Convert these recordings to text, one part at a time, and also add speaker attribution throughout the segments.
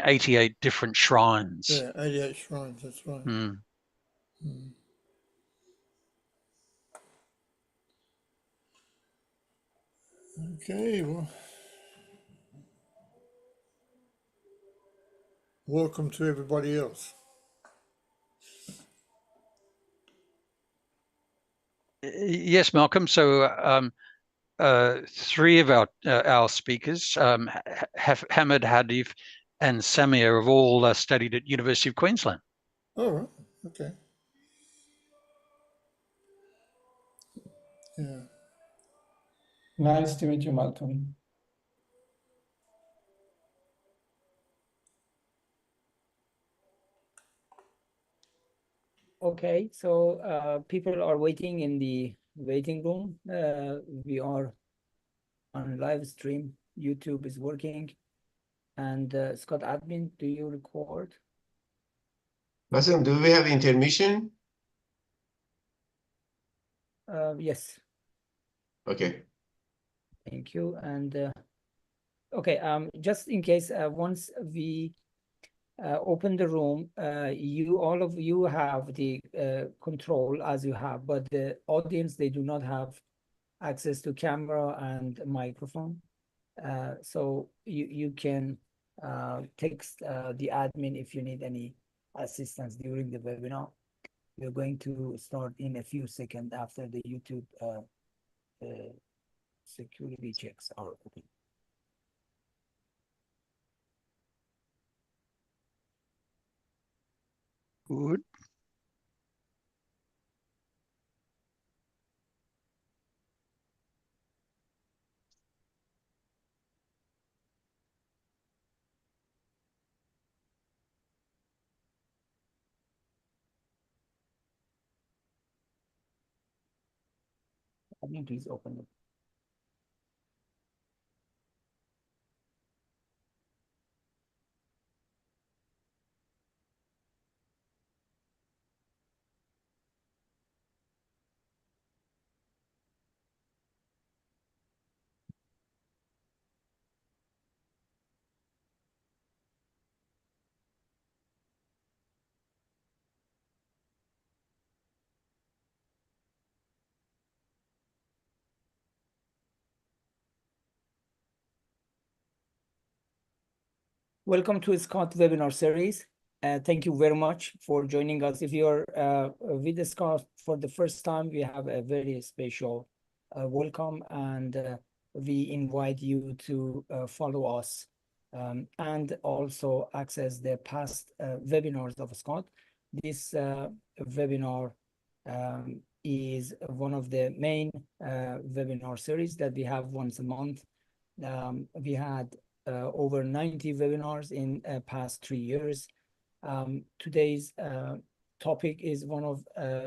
Speaker 1: 88 different shrines.
Speaker 2: Yeah, 88 shrines, that's right.
Speaker 1: Mm.
Speaker 2: Mm. Okay, well, welcome to everybody else.
Speaker 1: Yes, Malcolm. So three of our speakers, Hamid, Hadif, and Samia, have all studied at University of Queensland.
Speaker 2: All right, okay. Yeah.
Speaker 3: Nice to meet you, Malcolm.
Speaker 4: Okay, so people are waiting in the waiting room. We are on live stream. YouTube is working. And Scott admin, do you record?
Speaker 5: Listen, do we have intermission?
Speaker 4: Yes.
Speaker 5: Okay.
Speaker 4: Thank you. And okay, just in case, once we open the room, all of you have the control as you have, but the audience, they do not have access to camera and microphone. So you can text the admin if you need any assistance during the webinar. We're going to start in a few seconds after the YouTube security checks are open.
Speaker 1: Good.
Speaker 4: Admin, please open it. Welcome to Scott webinar series. Thank you very much for joining us. If you're with Scott for the first time, we have a very special welcome, and we invite you to follow us and also access the past webinars of Scott. This webinar is one of the main webinar series that we have once a month. We had over 90 webinars in past 3 years. Today's topic is one of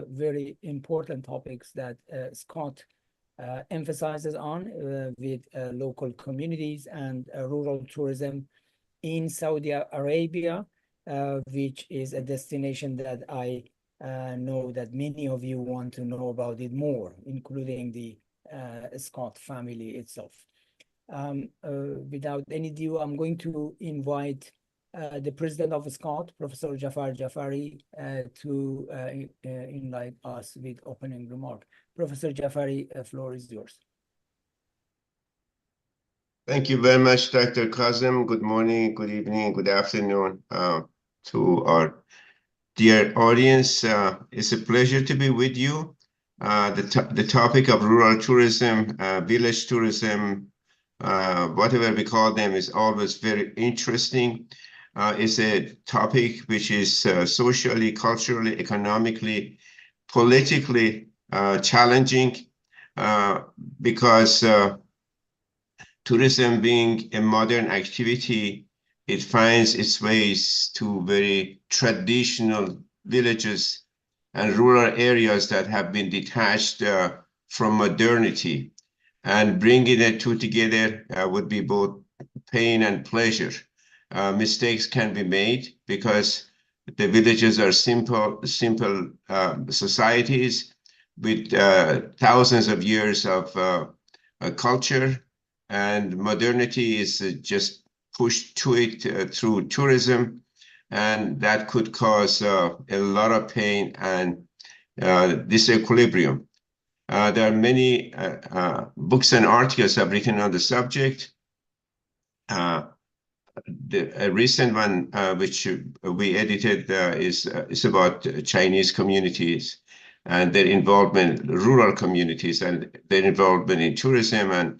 Speaker 4: very important topics that Scott emphasizes on with local communities and rural tourism in Saudi Arabia, which is a destination that I know that many of you want to know about it more, including the Scott family itself. Without any ado, I'm going to invite the president of Scott, Professor Jafar Jafari, to enlighten us with opening remark. Professor Jafari, the floor is yours.
Speaker 5: Thank you very much, Dr. Kazem. Good morning, good evening, good afternoon to our dear audience. It's a pleasure to be with you. The topic of rural tourism, village tourism, whatever we call them, is always very interesting. It's a topic which is socially, culturally, economically, politically challenging because tourism being a modern activity, it finds its ways to very traditional villages and rural areas that have been detached from modernity. And bringing the two together would be both pain and pleasure. Mistakes can be made because the villages are simple societies with thousands of years of culture, and modernity is just pushed to it through tourism, and that could cause a lot of pain and disequilibrium. There are many books and articles I've written on the subject. A recent one which we edited is about Chinese communities and their involvement, rural communities, and their involvement in tourism and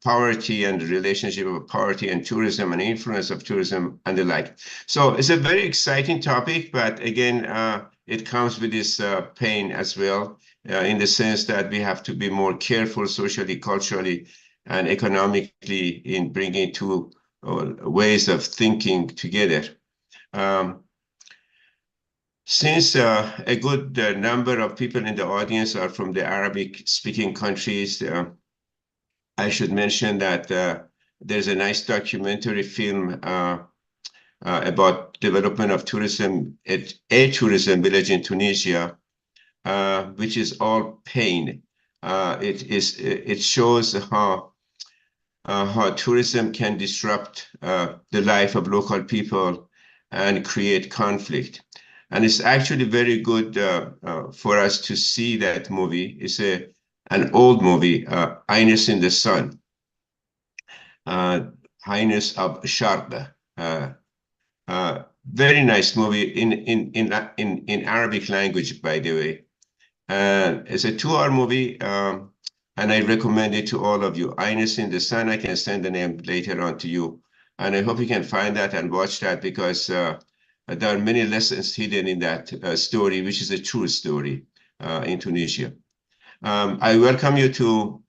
Speaker 5: poverty and the relationship of poverty and tourism and influence of tourism and the like. So it's a very exciting topic, but again, it comes with this pain as well, in the sense that we have to be more careful socially, culturally, and economically in bringing two ways of thinking together. Since a good number of people in the audience are from the Arabic-speaking countries, I should mention that there's a nice documentary film about development of tourism at a tourism village in Tunisia, which is all pain. It shows how tourism can disrupt the life of local people and create conflict. And it's actually very good for us to see that movie. It's an old movie, Highness in the Sun, Highness of Sharda. Very nice movie in Arabic language, by the way. It's a 2-hour movie, and I recommend it to all of you. Highness in the Sun, I can send the name later on to you. And I hope you can find that and watch that, because there are many lessons hidden in that story, which is a true story in Tunisia. I welcome you to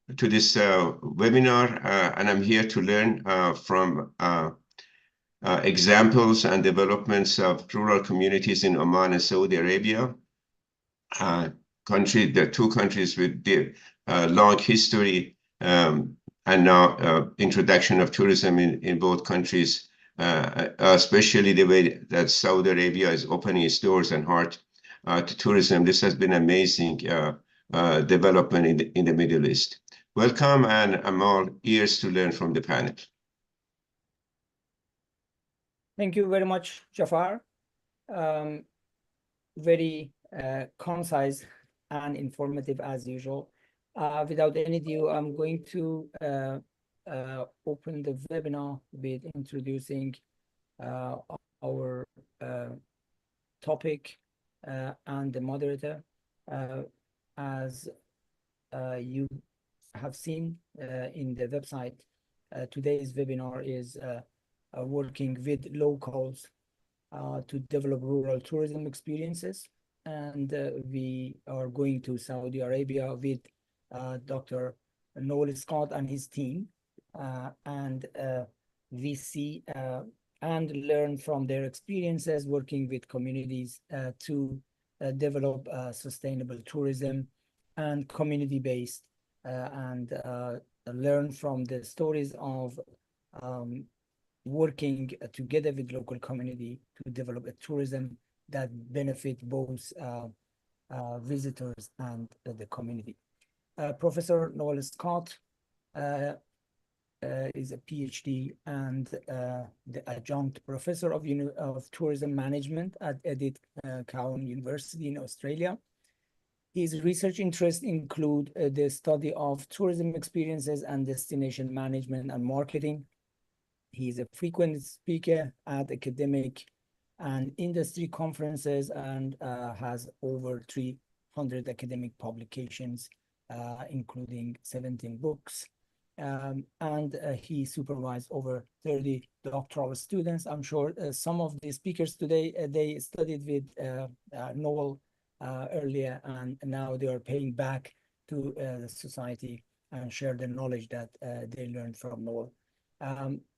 Speaker 5: this webinar, and I'm here to learn from examples and developments of rural communities in Oman and Saudi Arabia, the two countries with the long history and now introduction of tourism in both countries, especially the way that Saudi Arabia is opening its doors and heart to tourism. This has been amazing development in the Middle East. Welcome, and I'm all ears to learn from the panel.
Speaker 4: Thank you very much, Jafar. Very concise and informative as usual. Without any ado, I'm going to open the webinar with introducing our topic and the moderator. As you have seen in the website, today's webinar is working with locals to develop rural tourism experiences. And we are going to Saudi Arabia with Dr. Noel Scott and his team, and we see and learn from their experiences working with communities to develop sustainable tourism and community-based, and learn from the stories of working together with local community to develop a tourism that benefit both visitors and the community. Professor Noel Scott is a PhD and the adjunct professor of tourism management at Edith Cowan University in Australia. His research interests include the study of tourism experiences and destination management and marketing. He is a frequent speaker at academic and industry conferences and has over 300 academic publications, including 17 books. And he supervised over 30 doctoral students. I'm sure some of the speakers today, they studied with Noel earlier, and now they are paying back to the society and share the knowledge that they learned from Noel.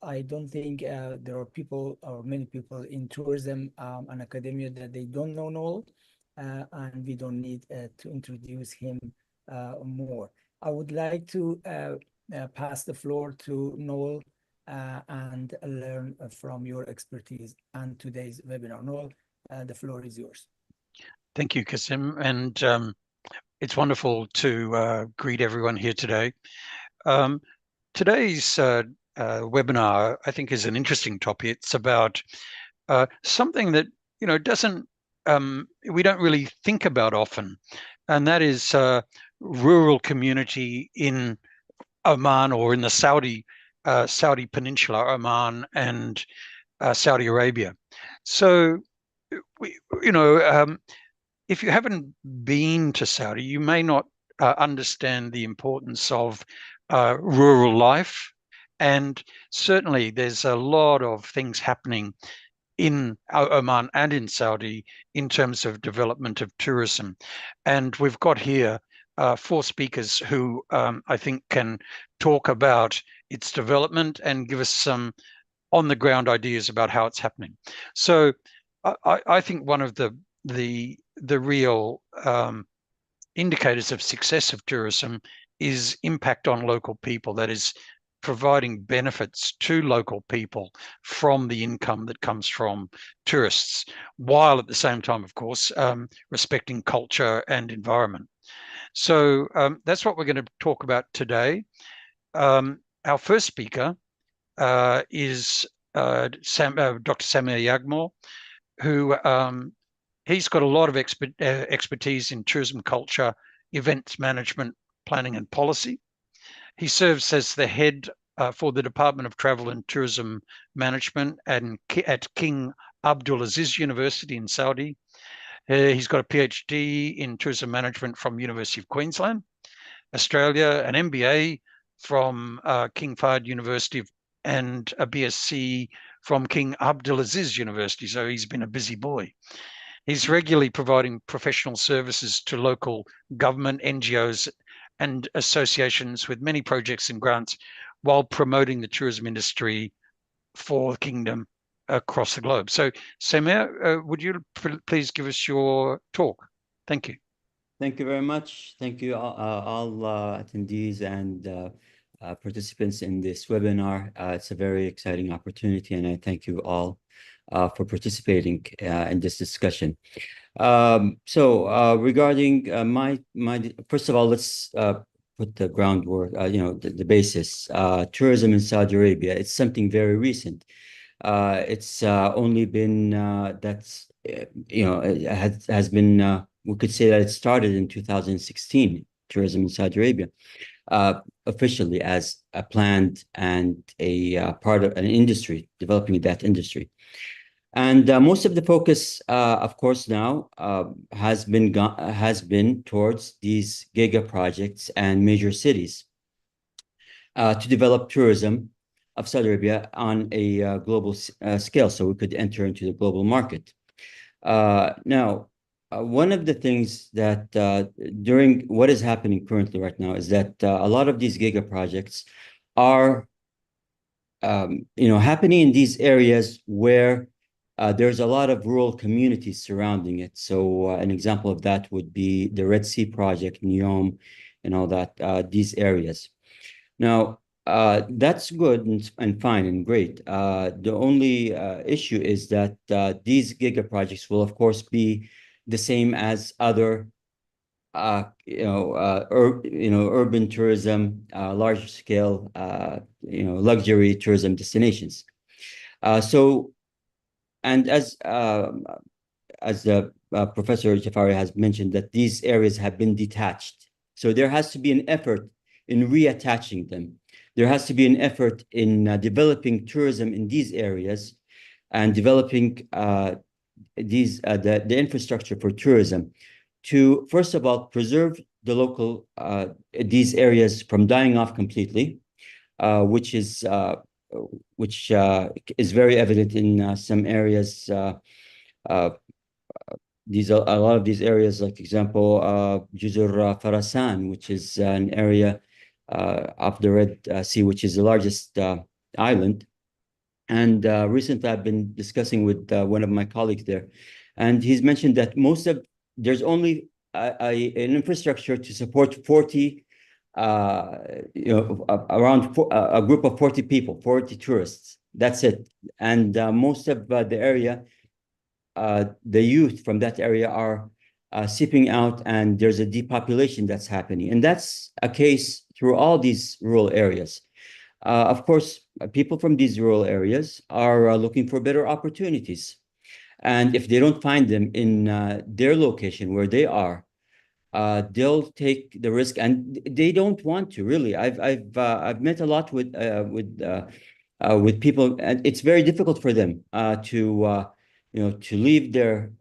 Speaker 4: I don't think there are people or many people in tourism and academia that they don't know Noel, and we don't need to introduce him more. I would like to pass the floor to Noel and learn from your expertise and today's webinar. Noel, the floor is yours.
Speaker 1: Thank you, Kasim, and it's wonderful to greet everyone here today. Today's webinar, I think, is an interesting topic. It's about something that doesn't we don't really think about often, and that is rural community in Oman, or in the Saudi Peninsula, Oman and Saudi Arabia. So, if you haven't been to Saudi, you may not understand the importance of rural life. And certainly there's a lot of things happening in Oman and in Saudi in terms of development of tourism. And we've got here 4 speakers who I think can talk about its development and give us some on-the-ground ideas about how it's happening. So I think one of the real indicators of success of tourism is impact on local people. That is, providing benefits to local people from the income that comes from tourists, while at the same time, of course, respecting culture and environment. So that's what we're going to talk about today. Our first speaker is Dr. Samir Yagmor, who he's got a lot of expertise in tourism culture, events management, planning and policy. He serves as the head for the Department of Travel and Tourism Management at King Abdulaziz University in Saudi. He's got a PhD in tourism management from University of Queensland, Australia, an MBA from King Fahd University, and a BSc from King Abdulaziz University. So he's been a busy boy. He's regularly providing professional services to local government, NGOs, and associations with many projects and grants, while promoting the tourism industry for the kingdom across the globe. So, Samir, would you please give us your talk? Thank you.
Speaker 6: Thank you very much. Thank you all attendees and participants in this webinar. It's a very exciting opportunity, and I thank you all for participating in this discussion. Regarding first of all, let's put the groundwork, the basis. Tourism in Saudi Arabia, it's something very recent. It's only been it has been we could say that it started in 2016, tourism in Saudi Arabia, officially as a planned and a part of an industry, developing that industry. And most of the focus, of course, now has been towards these giga projects and major cities to develop tourism of Saudi Arabia on a global scale, so we could enter into the global market. Now, one of the things that during what is happening currently right now is that a lot of these giga projects are happening in these areas where there's a lot of rural communities surrounding it. So an example of that would be the Red Sea project, NEOM, and all that, these areas. Now, that's good and fine and great. The only issue is that these giga projects will, of course, be the same as other, urban tourism, large scale, luxury tourism destinations. And as the Professor Jafari has mentioned, that these areas have been detached. So there has to be an effort in reattaching them. There has to be an effort in developing tourism in these areas and developing the infrastructure for tourism to, first of all, preserve the local, these areas from dying off completely, which is very evident in some areas. A lot of these areas, like example, Juzur Farasan, which is an area of the Red Sea, which is the largest island. And recently I've been discussing with one of my colleagues there, and he's mentioned that there's only an infrastructure to support 40, around a group of 40 people, 40 tourists. That's it. And most of the area, the youth from that area are seeping out, and there's a depopulation that's happening. And that's a case through all these rural areas. Of course, people from these rural areas are looking for better opportunities. And if they don't find them in their location where they are, they'll take the risk, and they don't want to really. I've met a lot with people, and it's very difficult for them to leave their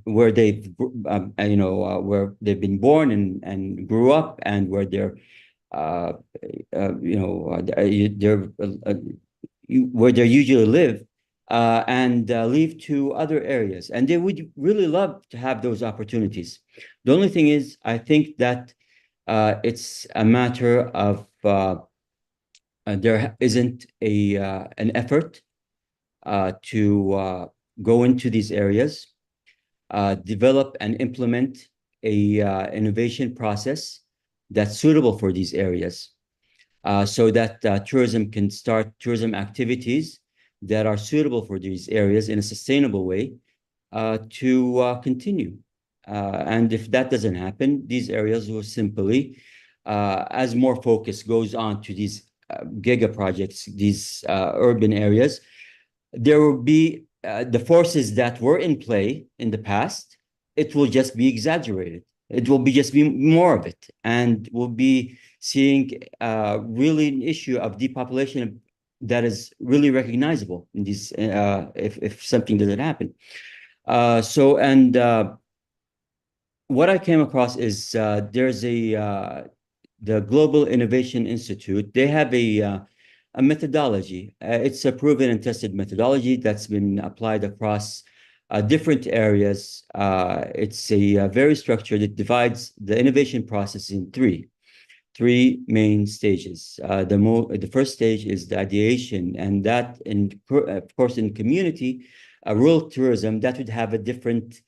Speaker 6: where they've where they've been born and grew up, and where they're where they usually live, and leave to other areas. And they would really love to have those opportunities. The only thing is, I think that it's a matter of there isn't an effort to go into these areas, develop and implement a innovation process that's suitable for these areas, so that tourism can start tourism activities that are suitable for these areas in a sustainable way to continue. And if that doesn't happen, these areas will simply, as more focus goes on to these giga projects, these urban areas, there will be the forces that were in play in the past. It will just be exaggerated. It will just be more of it, and we'll be seeing really an issue of depopulation that is really recognizable in these if something doesn't happen. What I came across is there's the Global Innovation Institute. They have a methodology. It's a proven and tested methodology that's been applied across different areas. It's a very structured. It divides the innovation process in three main stages. The first stage is the ideation, and that, of course, in community, rural tourism, that would have a different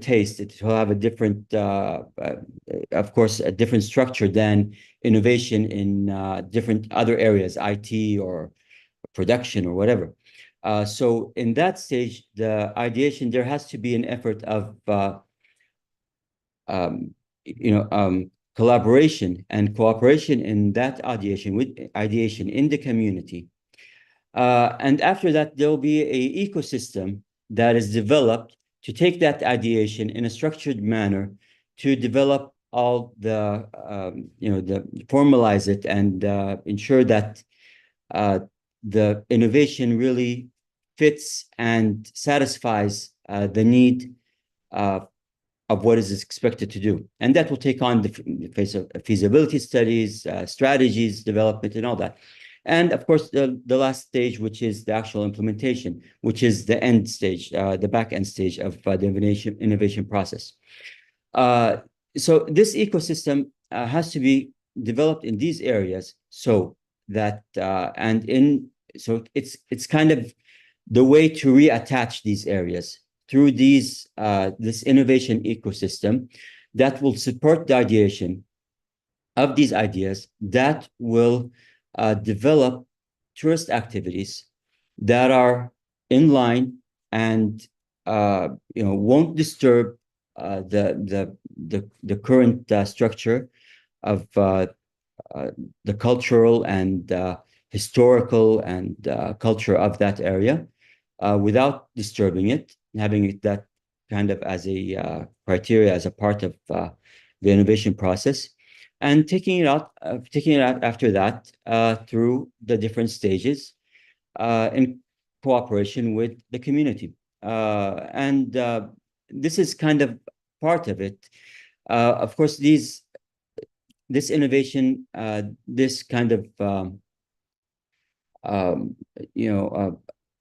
Speaker 6: taste. It will have a different, of course, a different structure than innovation in different other areas, IT or production or whatever. So in that stage, the ideation, there has to be an effort of collaboration and cooperation in that ideation, with ideation in the community. And after that, there will be an ecosystem that is developed to take that ideation in a structured manner to develop all the, formalize it and ensure that the innovation really fits and satisfies the need of what is expected to do. And that will take on the phase of feasibility studies, strategies, development, and all that. And of course, the last stage, which is the actual implementation, which is the end stage, the back end stage of the innovation process. So this ecosystem has to be developed in these areas, so that so it's kind of the way to reattach these areas through this innovation ecosystem that will support the ideation of these ideas, that will develop tourist activities that are in line and won't disturb the current structure of the cultural and historical and culture of that area, without disturbing it, having it that kind of as a criteria, as a part of the innovation process, and taking it out after that through the different stages in cooperation with the community. And this is kind of part of it. Of course, this innovation, this kind of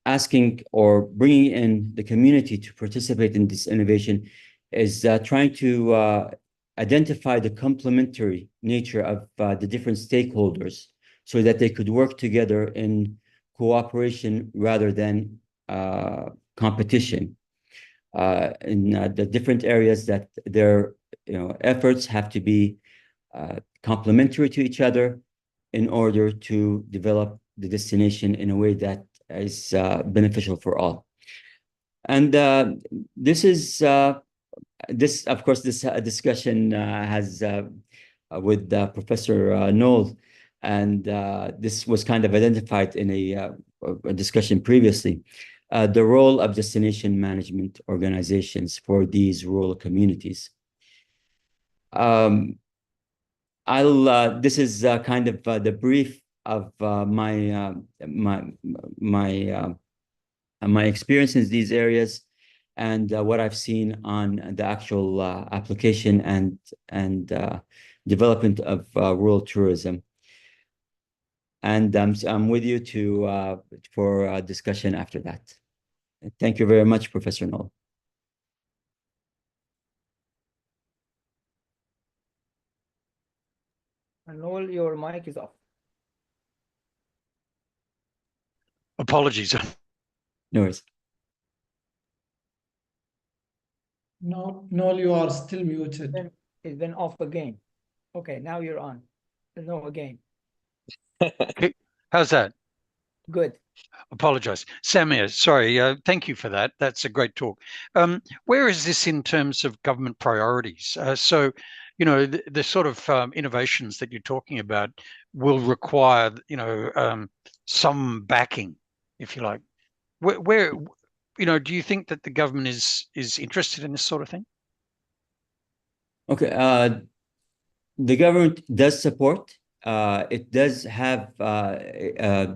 Speaker 6: asking or bringing in the community to participate in this innovation is trying to identify the complementary nature of the different stakeholders, so that they could work together in cooperation rather than competition in the different areas, that their efforts have to be complementary to each other in order to develop the destination in a way that is beneficial for all. And this is of course, this discussion has with Professor Noel and this was kind of identified in a discussion previously, the role of destination management organizations for these rural communities. This is kind of the brief of my experience in these areas and what I've seen on the actual application and development of rural tourism. And I'm with you for discussion after that. Thank you very much, Professor Noel.
Speaker 4: Noel, your mic is off.
Speaker 1: Apologies.
Speaker 6: No worries.
Speaker 3: No, Noel, you are still muted.
Speaker 4: It's been off again. Okay, now you're on. No, again.
Speaker 1: Okay. How's that?
Speaker 4: Good.
Speaker 1: Apologize. Samir, sorry. Thank you for that. That's a great talk. Where is this in terms of government priorities? So, you know, the sort of innovations that you're talking about will require, you know, some backing, if you like. Where, you know, do you think that the government is interested in this sort of thing?
Speaker 6: Okay. The government does support. It does have,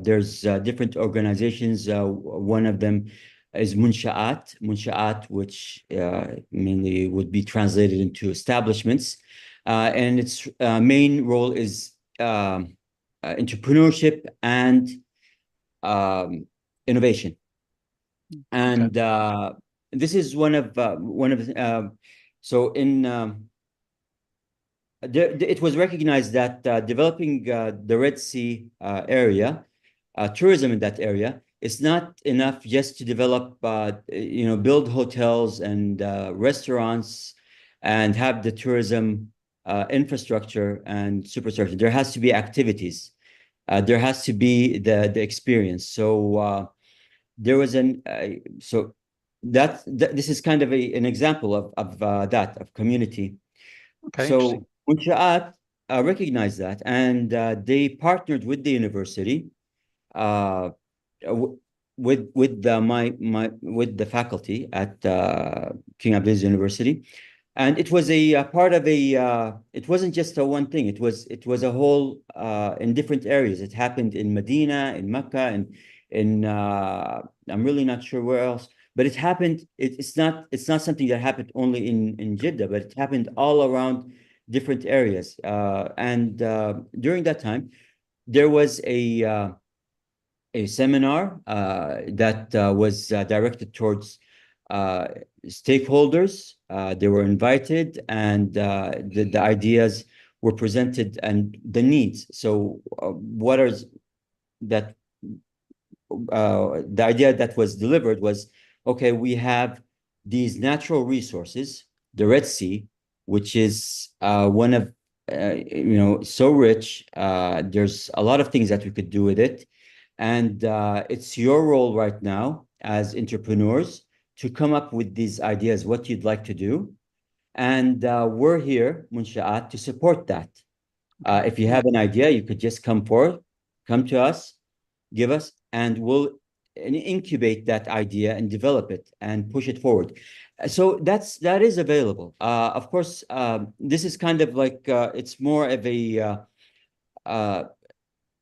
Speaker 6: there's different organizations. One of them is Munsha'at, which mainly would be translated into establishments. And its main role is entrepreneurship and innovation. And this is one of so in it was recognized that developing the Red Sea area, tourism in that area, is not enough just to develop, you know, build hotels and restaurants and have the tourism infrastructure and superstructure. There has to be activities. There has to be the experience. So there was so this is kind of an example of that, of community.
Speaker 1: Okay,
Speaker 6: So Munsha'at recognized that, and they partnered with the university, with the faculty at King Abdulaziz University, and it was a part of a. It wasn't just a one thing. It was a whole in different areas. It happened in Medina, in Mecca, and in I'm really not sure where else. But it happened. It's not something that happened only in Jeddah, but it happened all around different areas. And during that time, there was a seminar that was directed towards stakeholders. They were invited, and the ideas were presented and the needs. So what are that? The idea that was delivered was, okay, we have these natural resources, the Red Sea, which is one of, you know, so rich. There's a lot of things that we could do with it. And it's your role right now as entrepreneurs to come up with these ideas, what you'd like to do. And we're here, Munsha'at, to support that. If you have an idea, you could just come forward, come to us, give us, and we'll incubate that idea and develop it and push it forward. So that is available. Of course, this is kind of like it's more of a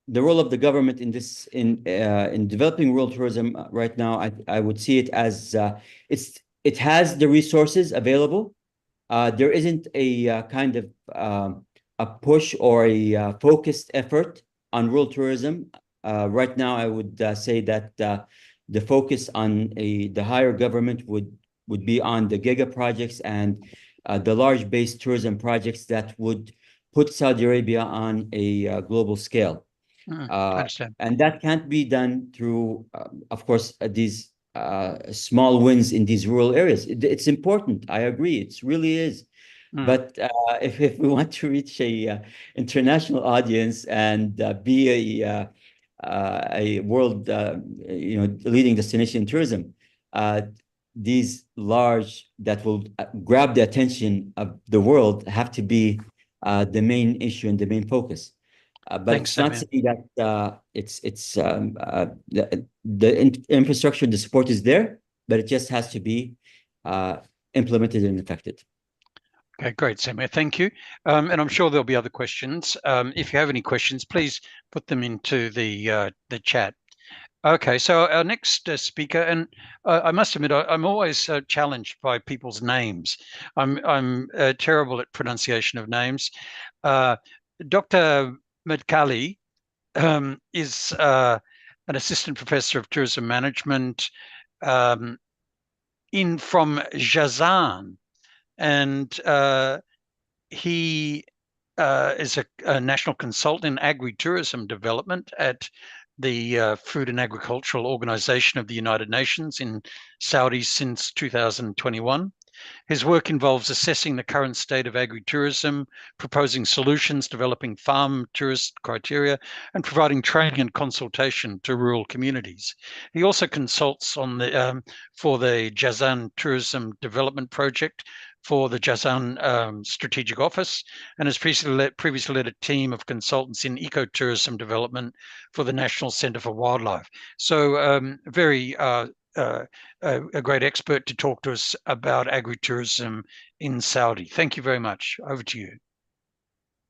Speaker 6: the role of the government in this in developing rural tourism right now. I would see it as it has the resources available. There isn't a kind of a push or a focused effort on rural tourism. Right now, I would say that the focus on the higher government would be on the giga projects and the large base tourism projects that would put Saudi Arabia on a global scale.
Speaker 1: I understand.
Speaker 6: And that can't be done through, of course, these small wins in these rural areas. It's important. I agree. It really is. But if we want to reach a international audience and be a world, you know, leading destination in tourism, these large that will grab the attention of the world have to be the main issue and the main focus. But
Speaker 1: Thanks,
Speaker 6: it's not
Speaker 1: Samir.
Speaker 6: saying that the infrastructure, the support is there, but it just has to be implemented and effected.
Speaker 1: Okay, great, Samir. Thank you. And I'm sure there'll be other questions. If you have any questions, please put them into the chat. Okay, so our next speaker, and I must admit, I'm always challenged by people's names. I'm terrible at pronunciation of names. Dr. Medkali is an assistant professor of tourism management from Jazan, and he is a national consultant in agritourism development at the Food and Agricultural Organization of the United Nations in Saudi since 2021. His work involves assessing the current state of agritourism, proposing solutions, developing farm tourist criteria, and providing training and consultation to rural communities. He also consults on for the Jazan Tourism Development Project for the Jazan Strategic Office, and has previously led a team of consultants in ecotourism development for the National Centre for Wildlife. So a great expert to talk to us about agritourism in Saudi. Thank you very much. Over to you.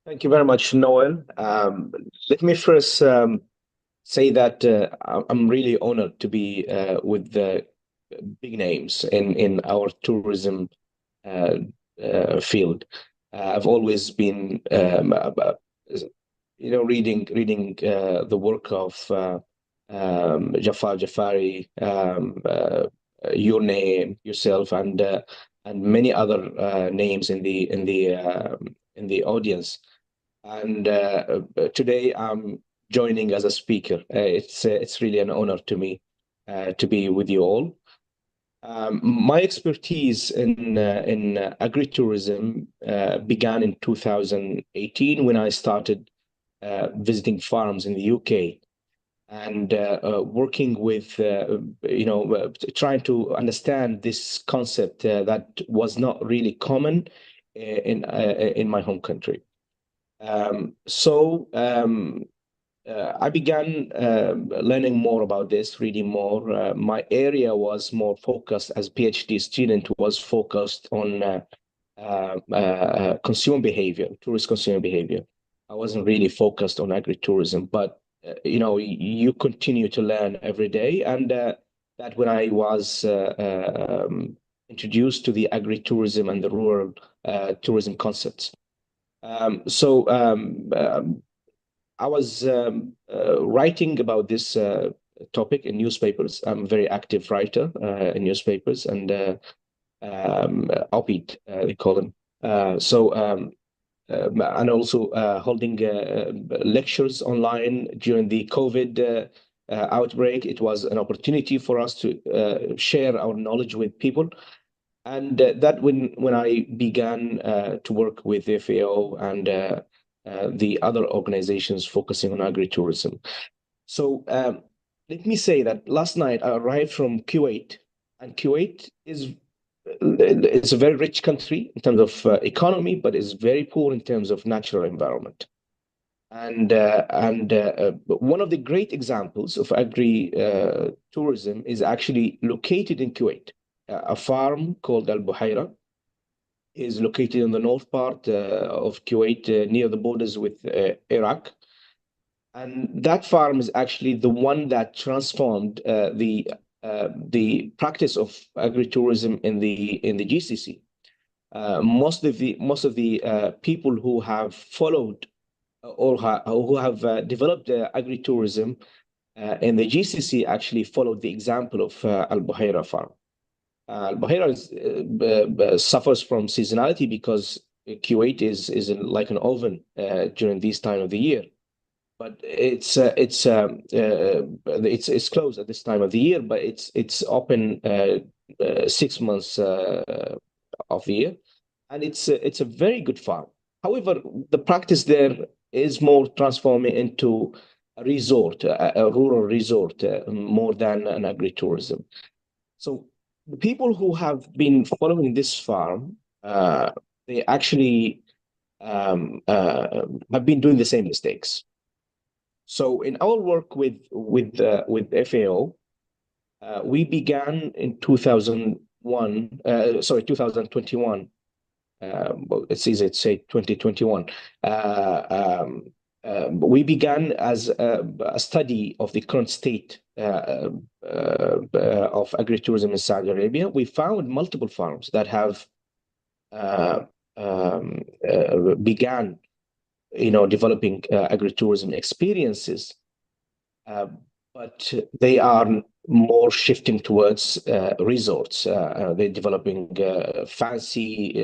Speaker 7: Thank you very much, Noel. Let me first say that I'm really honored to be with the big names in our tourism field. I've always been, reading the work of Jafar Jafari, your name, yourself, and many other names in the audience. And today I'm joining as a speaker. It's really an honor to me to be with you all. My expertise in agritourism began in 2018 when I started visiting farms in the UK and working with, trying to understand this concept that was not really common in my home country. I began learning more about this, reading more. My area was more focused as a PhD student, was focused on consumer behavior, tourist consumer behavior. I wasn't really focused on agritourism, but you continue to learn every day. And that when I was introduced to the agritourism and the rural tourism concepts. I was writing about this topic in newspapers. I'm a very active writer in newspapers and op-ed, they call them. And also holding lectures online during the COVID outbreak. It was an opportunity for us to share our knowledge with people. And that when I began to work with FAO and the other organizations focusing on agritourism. So let me say that last night I arrived from Kuwait, and Kuwait it's a very rich country in terms of economy, but is very poor in terms of natural environment. And one of the great examples of agri-tourism is actually located in Kuwait. A farm called Al Buhaira is located in the north part of Kuwait, near the borders with Iraq. And that farm is actually the one that transformed the practice of agritourism in the GCC. Most of the people who have followed or who have developed agritourism in the GCC actually followed the example of Al Buhaira farm. Al Buhaira suffers from seasonality because Kuwait is like an oven during this time of the year. But it's closed at this time of the year, but it's open 6 months of the year, and it's a very good farm. However, the practice there is more transforming into a resort, a rural resort, more than an agritourism. So the people who have been following this farm, they actually have been doing the same mistakes. So in our work with FAO, we began in 2021. Well, it's easy to say 2021. We began as a study of the current state of agritourism in Saudi Arabia. We found multiple farms that have began, developing agritourism experiences, but they are more shifting towards resorts. They're developing fancy,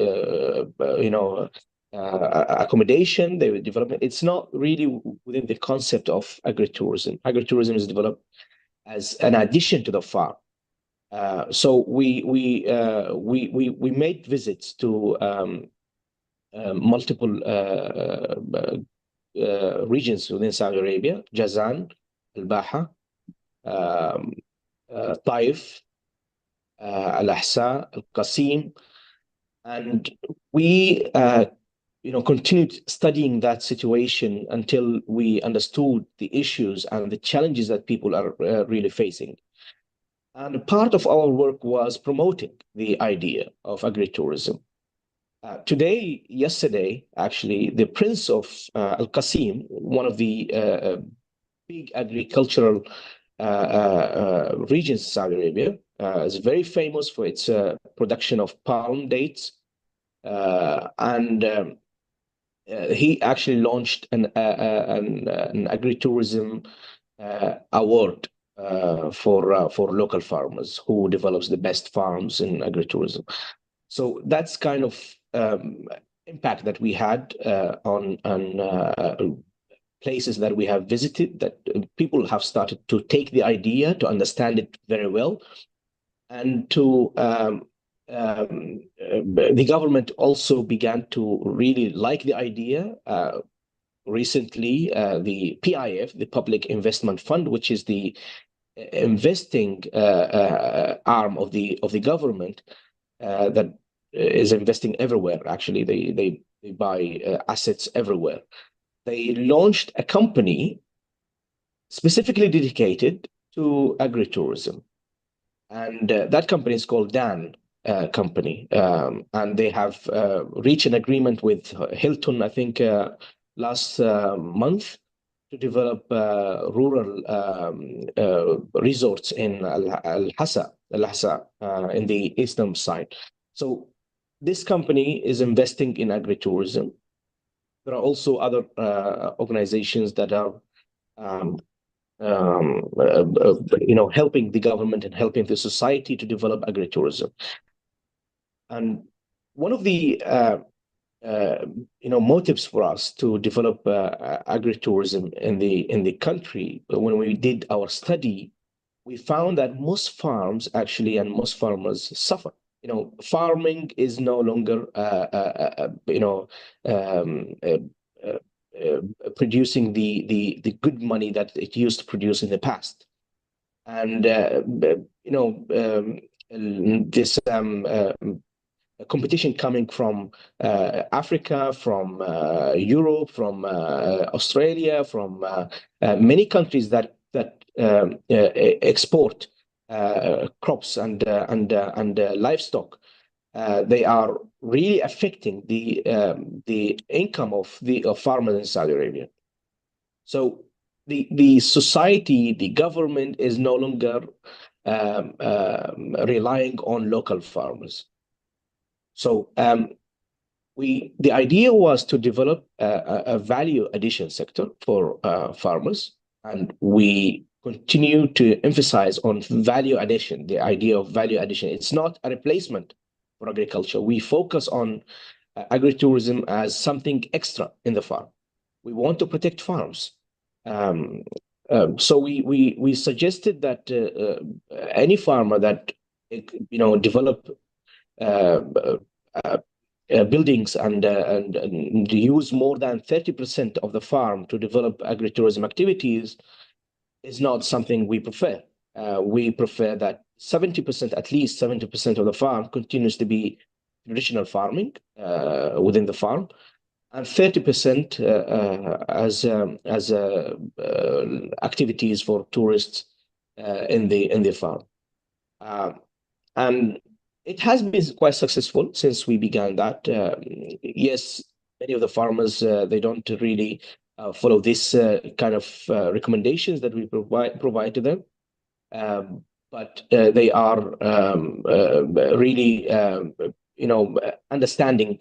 Speaker 7: accommodation. They were developing. It's not really within the concept of agritourism. Agritourism is developed as an addition to the farm. So we made visits to multiple regions within Saudi Arabia: Jazan, Al-Baha, Taif, Al-Ahsa, Al-Qasim, and we continued studying that situation until we understood the issues and the challenges that people are really facing. And part of our work was promoting the idea of agritourism. Yesterday, actually, the Prince of Al-Qasim, one of the big agricultural regions in Saudi Arabia, is very famous for its production of palm dates. And he actually launched an agritourism award for local farmers who develops the best farms in agritourism. So that's kind of impact that we had on places that we have visited, that people have started to take the idea, to understand it very well, and to the government also began to really like the idea. Recently, the PIF, the Public Investment Fund, which is the investing arm of the government, that is investing everywhere. Actually, they buy assets everywhere. They launched a company specifically dedicated to agritourism, and that company is called Dan Company, and they have reached an agreement with Hilton, I think, last month, to develop rural resorts in Al-Hasa in the eastern side. So this company is investing in agritourism. There are also other organizations that are helping the government and helping the society to develop agritourism. And one of the motives for us to develop agritourism in the country, when we did our study, we found that most farms actually and most farmers suffer. Farming is no longer producing the good money that it used to produce in the past. And this competition coming from Africa, from Europe, from Australia, from many countries that export crops and livestock, they are really affecting the income of farmers in Saudi Arabia. So the society, the government is no longer relying on local farmers. So the idea was to develop a value addition sector for farmers, and we continue to emphasize on value addition, the idea of value addition. It's not a replacement for agriculture. We focus on agritourism as something extra in the farm. We want to protect farms. So we suggested that any farmer that develop buildings and use more than 30% of the farm to develop agritourism activities is not something we prefer. We prefer that 70%, at least 70% of the farm continues to be traditional farming within the farm, and 30% as activities for tourists in the farm. And it has been quite successful since we began that. Yes, many of the farmers they don't really follow this kind of recommendations that we provide to them, but they are really understanding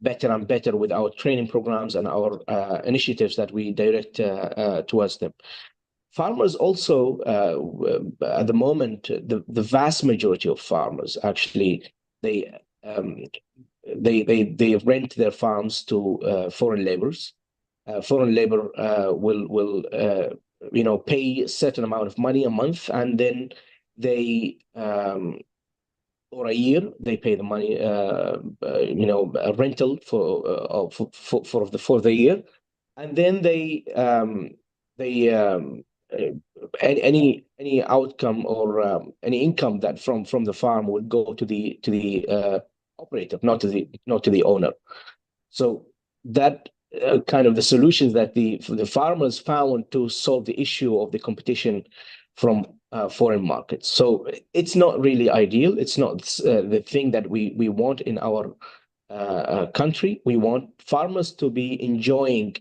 Speaker 7: better and better with our training programs and our initiatives that we direct towards them. Farmers also, at the moment, the vast majority of farmers actually they rent their farms to foreign laborers. Foreign labor will pay a certain amount of money a month, and then they or a year they pay the money a rental for the year, and then any outcome or any income that from the farm would go to the operator, not to the owner. So that kind of the solutions that the farmers found to solve the issue of the competition from foreign markets. So it's not really ideal. It's not the thing that we want in our country. We want farmers to be enjoying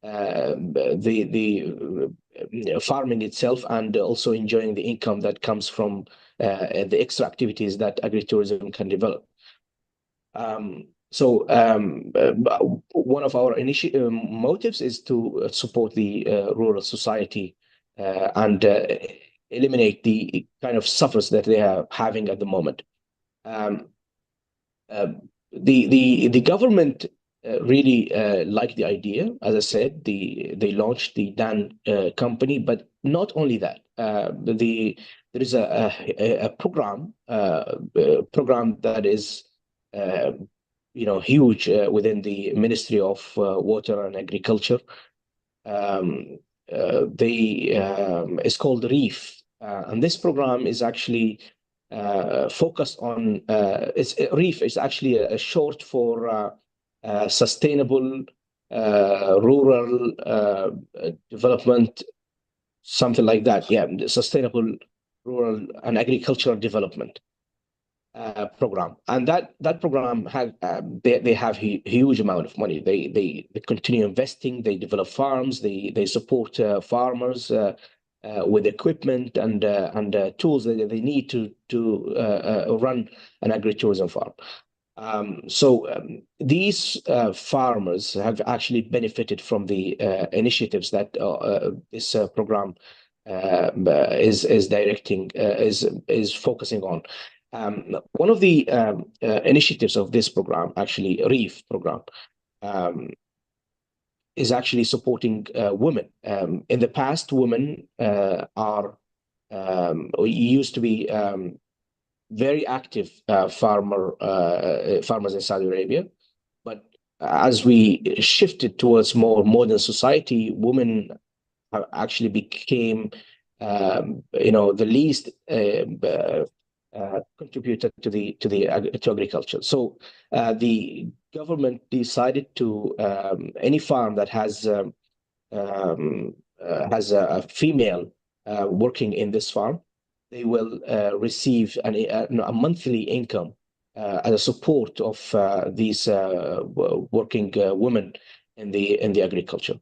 Speaker 7: the farming itself, and also enjoying the income that comes from the extra activities that agritourism can develop. So one of our motives is to support the rural society and eliminate the kind of suffers that they are having at the moment. The government really liked the idea. As I said, they launched the DAN company, but not only that. There is a program that is huge within the Ministry of Water and Agriculture. It's called REEF, and this program is actually focused on REEF is actually a short for sustainable rural development, something like that. Yeah, sustainable rural and agricultural development program. And that program had they have a huge amount of money. They continue investing. They develop farms. They support farmers with equipment and tools that they need to run an agritourism farm. So these farmers have actually benefited from the initiatives that this program is directing, is focusing on. One of the initiatives of this program, actually REEF program, is actually supporting women. In the past, women used to be very active farmers in Saudi Arabia, but as we shifted towards more modern society, women have actually became the least contributor to agriculture. So the government decided to any farm that has a female working in this farm, they will receive a monthly income as a support of these working women in the agriculture.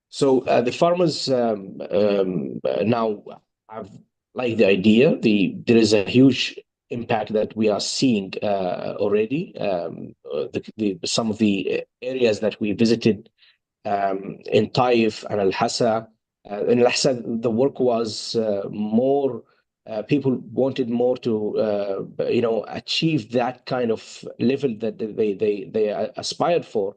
Speaker 7: So the farmers now have liked the idea. There is a huge impact that we are seeing already. Some of the areas that we visited in Taif and Al-Hassa. In Al-Hassa, the work was more. People wanted more to, achieve that kind of level that they aspired for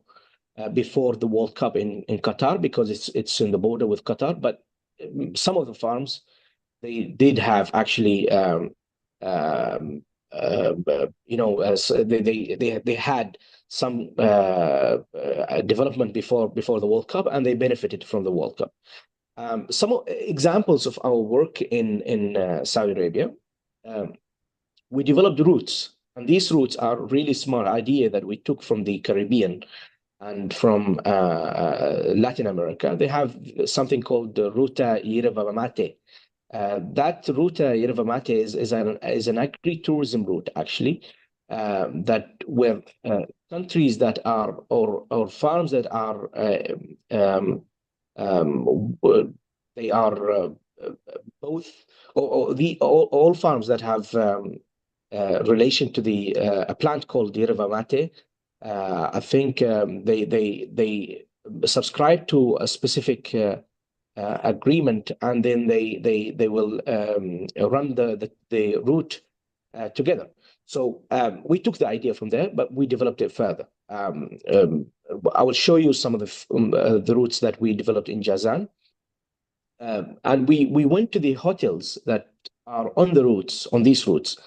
Speaker 7: before the World Cup in Qatar, because it's in the border with Qatar. But some of the farms, they did have actually, they had some development before the World Cup, and they benefited from the World Cup. Some examples of our work in Saudi Arabia, we developed routes And these routes are really smart idea that we took from the Caribbean and from Latin America. They have something called the Ruta Yerba Mate. That Ruta Yerba Mate is an agri-tourism route, actually, that where countries that are, or farms that are, they are both, all farms that have relation to the a plant called Yerba Mate. I think they subscribe to a specific agreement, and then they will run the route together. So we took the idea from there, but we developed it further. I will show you some of the routes that we developed in Jazan. And we went to the hotels that are on the routes, on these routes,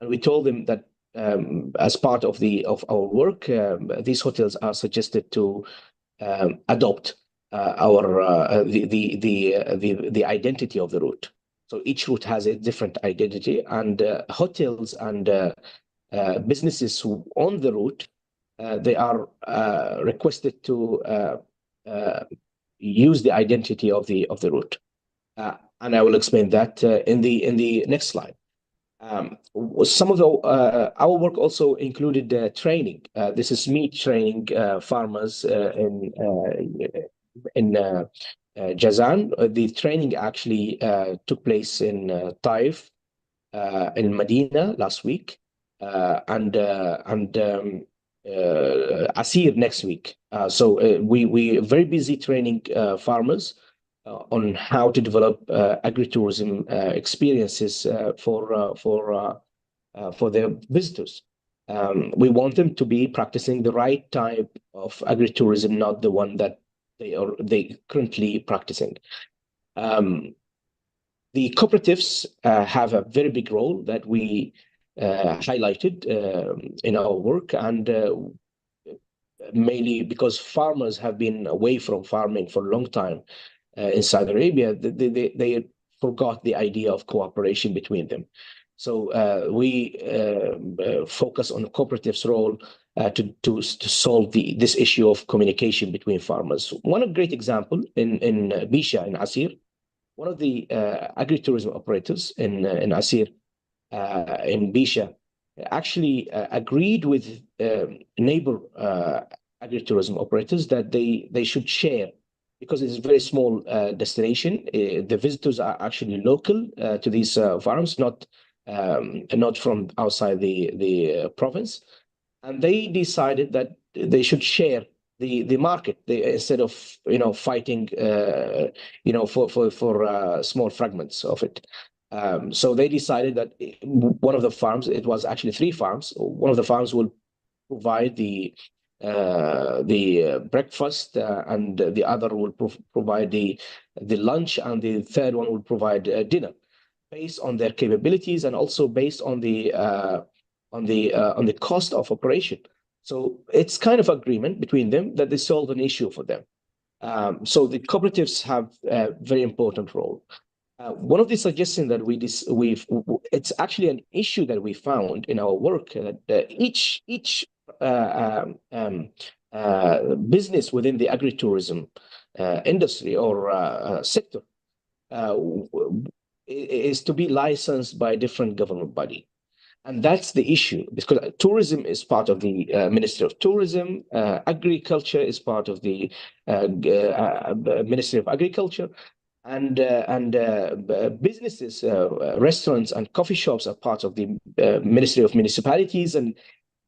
Speaker 7: and we told them that as part of our work, these hotels are suggested to adopt the identity of the route. So each route has a different identity, and hotels and businesses who on the route, they are requested to use the identity of the route, and I will explain that in the next slide. Some of our work also included training. This is me training farmers in Jazan. The training actually took place in Taif, in Medina last week, and Asir next week. So we very busy training farmers on how to develop agritourism experiences for their visitors. We want them to be practicing the right type of agritourism, not the one that they currently practicing. The cooperatives have a very big role that we highlighted in our work, and mainly because farmers have been away from farming for a long time in Saudi Arabia. They forgot the idea of cooperation between them. So we focus on the cooperatives' role to solve this issue of communication between farmers. One great example in Bisha, in Asir, one of the agritourism operators in Asir, in Bisha, actually agreed with neighbor agritourism operators that they should share, because it's a very small destination. The visitors are actually local to these farms, not from outside the province, and they decided that they should share the market, instead of fighting for small fragments of it. So they decided that one of the farms, it was actually 3 farms, one of the farms will provide the breakfast, and the other will provide the lunch, and the third one will provide dinner, based on their capabilities and also based on the cost of operation. So it's kind of agreement between them that they solve an issue for them. So the cooperatives have a very important role. One of the suggestions that it's actually an issue that we found in our work, that each business within the agritourism industry or sector is to be licensed by a different government body. And that's the issue, because tourism is part of the Ministry of Tourism, agriculture is part of the Ministry of Agriculture, and businesses, restaurants and coffee shops are part of the Ministry of Municipalities, and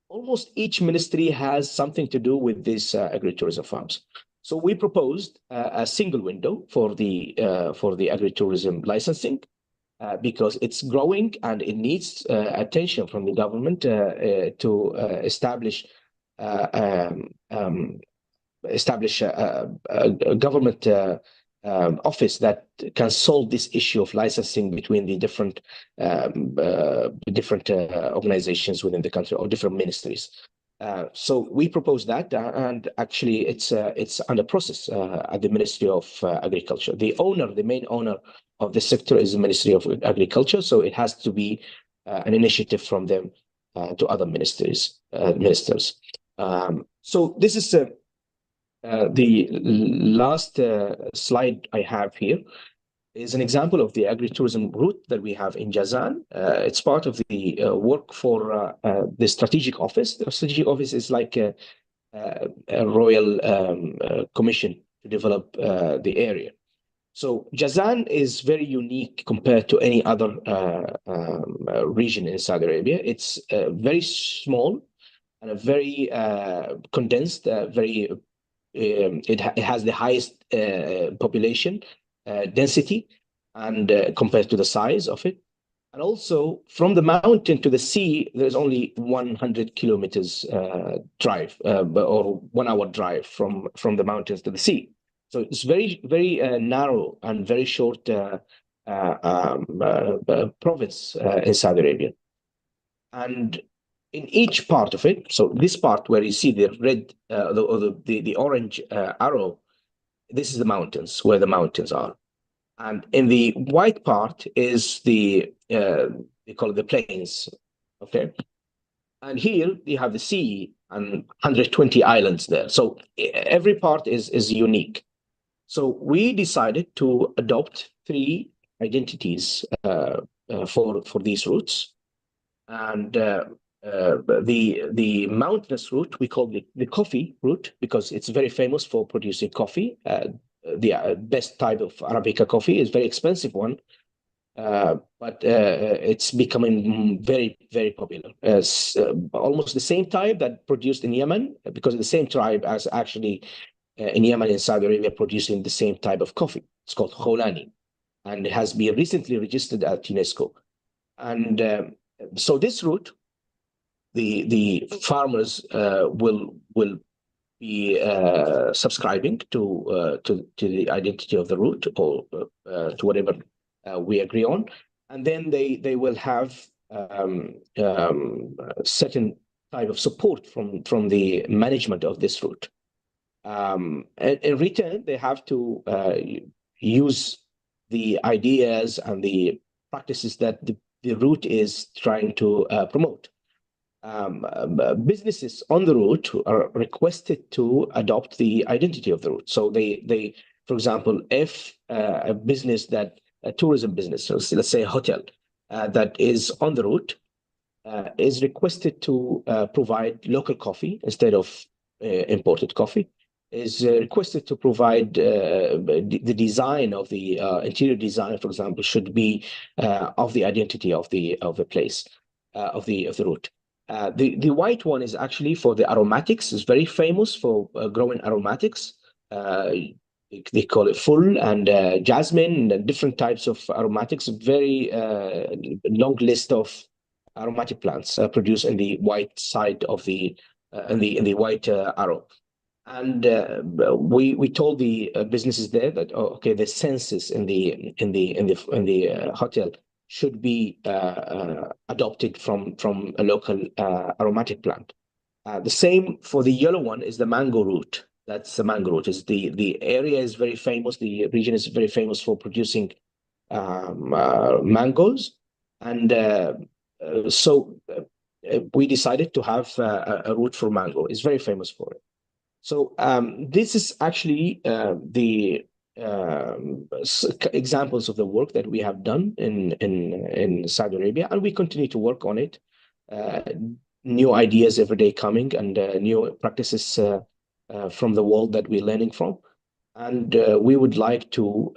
Speaker 7: almost each ministry has something to do with these agritourism farms. So we proposed a single window for the agritourism licensing, because it's growing and it needs attention from the government to establish a government office that can solve this issue of licensing between the different organizations within the country, or different ministries. So we proposed that, and actually it's under process at the Ministry of Agriculture. The main owner of the sector is the Ministry of Agriculture, so it has to be an initiative from them to other ministers. So this is the last slide I have here is an example of the agritourism route that we have in Jazan. It's part of the work for the strategic office. The strategic office is like a royal commission to develop the area. So Jazan is very unique compared to any other region in Saudi Arabia. It's very small and a very condensed, it has the highest population density and compared to the size of it. And also from the mountain to the sea, there's only 100 kilometers drive or 1 hour drive from the mountains to the sea. So it's very, very narrow and very short province in Saudi Arabia. And in each part of it, so this part where you see the red or the orange arrow, this is the mountains, where the mountains are. And in the white part is they call it the plains, okay? And here you have the sea and 120 islands there. So every part is unique. So we decided to adopt 3 identities for these routes. And the mountainous route, we call the coffee route because it's very famous for producing coffee. The best type of Arabica coffee is very expensive one, but it's becoming very, very popular. Almost the same type that produced in Yemen, because the same tribe as actually in Yemen and Saudi Arabia producing the same type of coffee. It's called Khawlani, and it has been recently registered at UNESCO. And so this route, the farmers will be subscribing to the identity of the route or to whatever we agree on, and then they will have certain type of support from the management of this route. In return, they have to use the ideas and the practices that the route is trying to promote. Businesses on the route are requested to adopt the identity of the route. So they for example, if a business a tourism business, so let's say a hotel that is on the route is requested to provide local coffee instead of imported coffee, is requested to provide the design of the interior design, for example, should be of the identity of the place of the route. The white one is actually for the aromatics. It's very famous for growing aromatics. They call it full and jasmine and different types of aromatics. Very long list of aromatic plants produced in the white side of the in the white arrow. And we told the businesses there that okay, the census in the hotel should be adopted from a local aromatic plant. The same for the yellow one is the mango root. That's the mango root. Is the area is very famous. The region is very famous for producing mangoes, and so we decided to have a route for mango. It's very famous for it. So this is actually the examples of the work that we have done in Saudi Arabia, and we continue to work on it. New ideas every day coming, and new practices from the world that we're learning from. And we would like to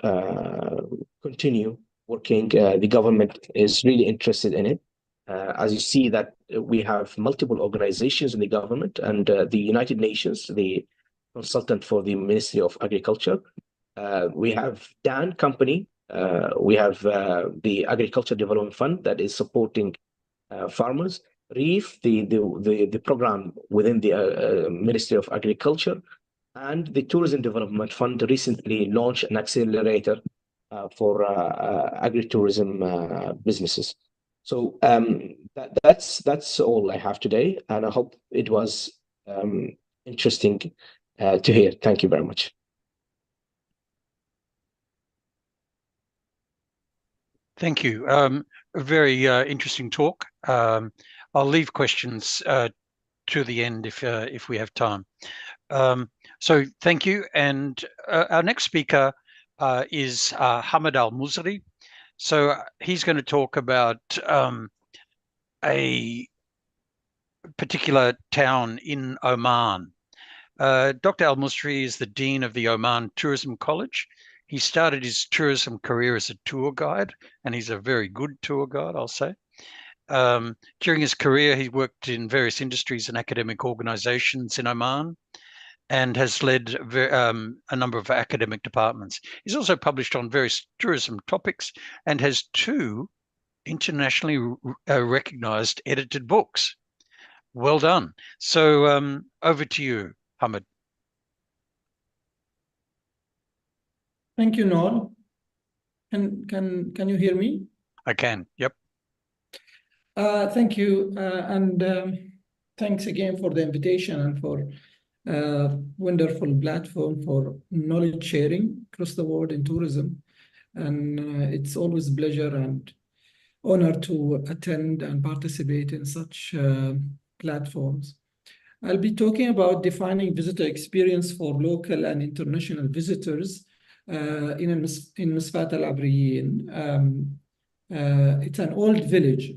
Speaker 7: continue working. The government is really interested in it. As you see that we have multiple organizations in the government, and the United Nations, the consultant for the Ministry of Agriculture. We have DAN company. We have the Agriculture Development Fund that is supporting farmers. REEF, the program within the Ministry of Agriculture, and the Tourism Development Fund recently launched an accelerator for agritourism businesses. So that's all I have today, and I hope it was interesting to hear. Thank you very much.
Speaker 1: Thank you. A very interesting talk. I'll leave questions to the end if we have time. So thank you. And our next speaker is Hamad Al-Musri. So he's going to talk about a particular town in Oman. Dr. Al-Musri is the Dean of the Oman Tourism College. He started his tourism career as a tour guide, and he's a very good tour guide, I'll say. During his career, he worked in various industries and academic organizations in Oman and has led a number of academic departments. He's also published on various tourism topics and has 2 internationally recognized edited books. Well done. So over to you, Hamad.
Speaker 3: Thank you, Noel. Can you hear me?
Speaker 1: I can. Yep.
Speaker 3: Thank you, and thanks again for the invitation and for wonderful platform for knowledge sharing across the world in tourism. And it's always a pleasure and honor to attend and participate in such platforms. I'll be talking about defining visitor experience for local and international visitors in Muscat Al-Abriyin. It's an old village.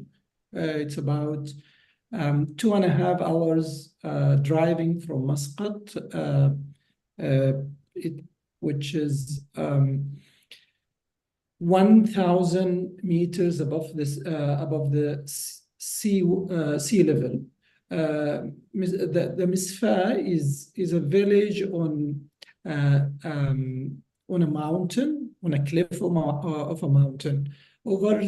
Speaker 3: It's about 2.5 hours driving from Muscat, which is 1,000 meters above the sea level. The Misfa is a village on a mountain, on a cliff of a mountain. Over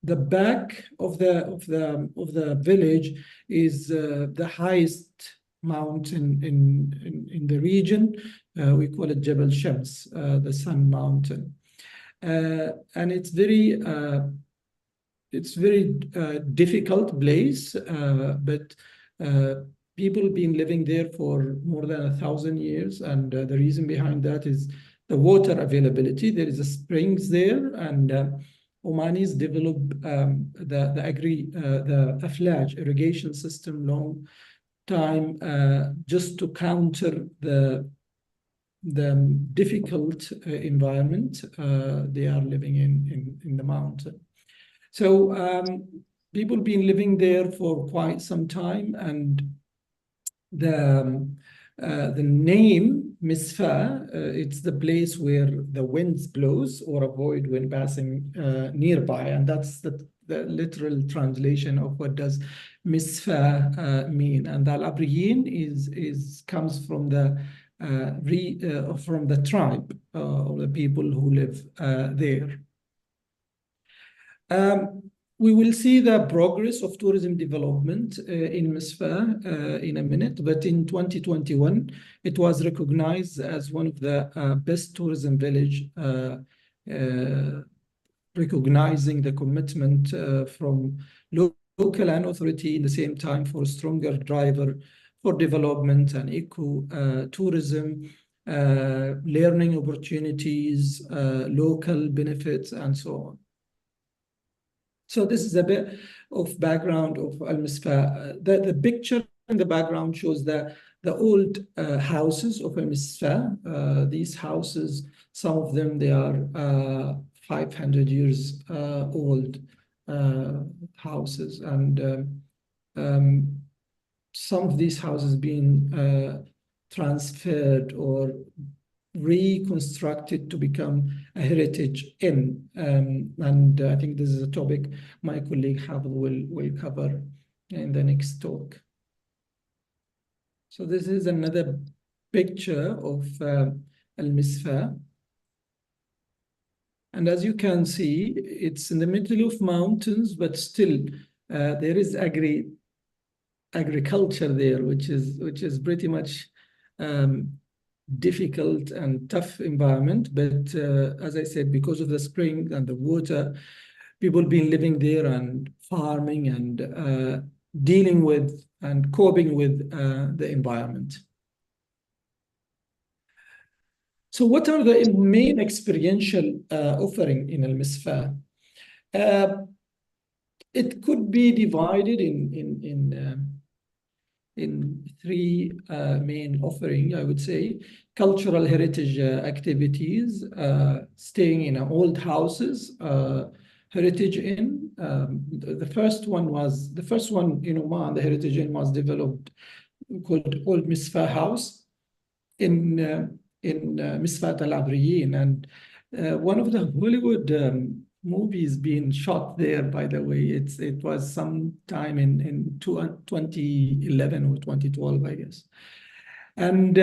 Speaker 3: the back of the village is the highest mountain in the region. We call it Jebel Shams, the Sun Mountain, and it's very difficult place, but people been living there for more than 1,000 years, and the reason behind that is the water availability. There is a springs there, and Omanis developed the Aflaj irrigation system long time just to counter the difficult environment they are living in the mountain. So people been living there for quite some time, and the name Misfa, it's the place where the winds blows or avoid when passing nearby, and that's the literal translation of what does Misfa mean. And Al-Abriyin comes from the tribe of the people who live there. We will see the progress of tourism development in Misfa in a minute, but in 2021, it was recognized as one of the best tourism village, recognizing the commitment from local and authority in the same time for a stronger driver for development and eco-tourism, learning opportunities, local benefits, and so on. So this is a bit of background of Al-Misfa. The picture in the background shows the old houses of Al-Misfa. These houses, some of them, they are 500 years old houses, and some of these houses being transferred or reconstructed to become a heritage inn, and I think this is a topic my colleague Hafid will cover in the next talk. So this is another picture of Al-Misfa, and as you can see, it's in the middle of mountains, but still there is agriculture there, which is pretty much difficult and tough environment, but as I said, because of the spring and the water, people been living there and farming and dealing with and coping with the environment. So what are the main experiential offering in Al-Misfa? it could be divided in three main offering, I would say. Cultural heritage activities, staying in old houses, Heritage Inn. The first one in Oman, the Heritage Inn was developed called Old Misfa House in Misfat Al Abriyin, and one of the Hollywood movies being shot there, by the way. It was sometime in 2011 or 2012, I guess. And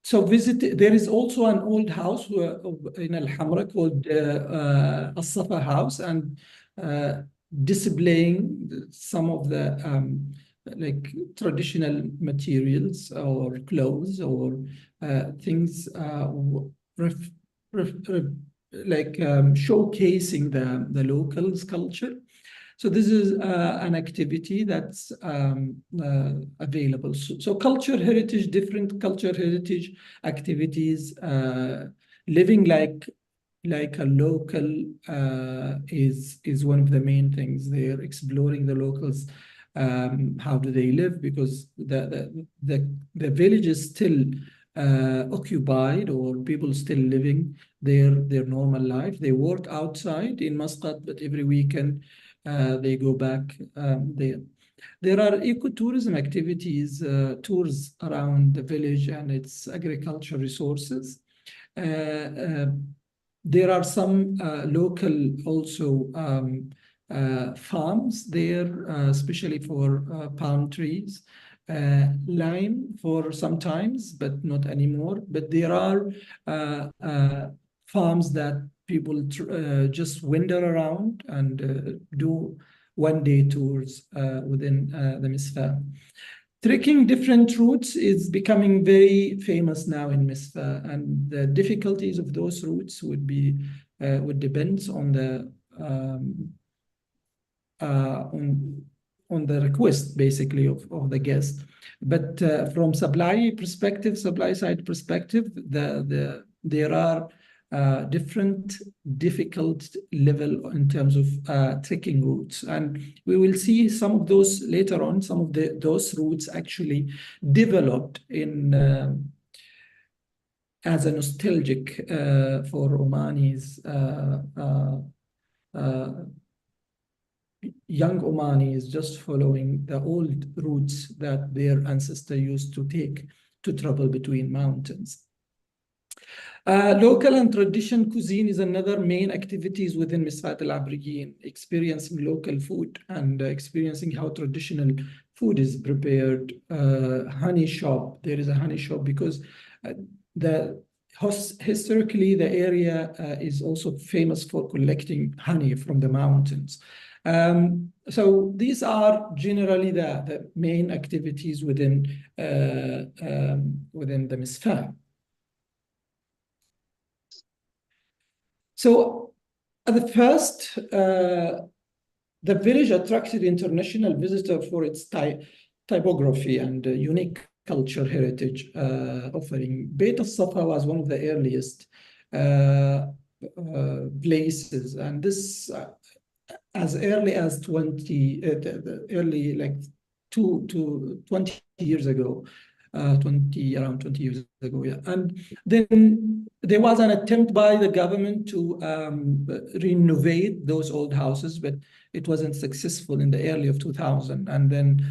Speaker 3: so there is also an old house in Al Hamra called Al Safa House, and displaying some of the like traditional materials or clothes or things like showcasing the locals' culture. So this is an activity that's available. So culture heritage, different culture heritage activities, living like a local is one of the main things there. Exploring the locals, how do they live? Because the village is still occupied, or people still living their normal life. They work outside in Muscat, but every weekend they go back there. There are ecotourism activities, tours around the village and its agriculture resources. There are some local also farms there, especially for palm trees. Lime for sometimes, but not anymore. But there are farms that people just wander around and do one-day tours within the Misfa. Trekking different routes is becoming very famous now in Misfa, and the difficulties of those routes would depend on the on the request, basically, of the guest. But from supply side perspective, there are different difficult level in terms of trekking routes, and we will see some of those later on. Some of those routes actually developed in as a nostalgic for Omanis, young Omanis, just following the old routes that their ancestors used to take to travel between mountains. Local and tradition cuisine is another main activities within Misfat Al Abriyin, experiencing local food and experiencing how traditional food is prepared. Honey shop, there is a honey shop because historically the area is also famous for collecting honey from the mountains. So these are generally the main activities within the Misfat. So at the first, the village attracted international visitors for its typography and unique culture heritage offering. Beit al-Safa was one of the earliest places, and this as early as 20 years ago. Around 20 years ago, yeah. And then there was an attempt by the government to renovate those old houses, but it wasn't successful in the early of 2000. And then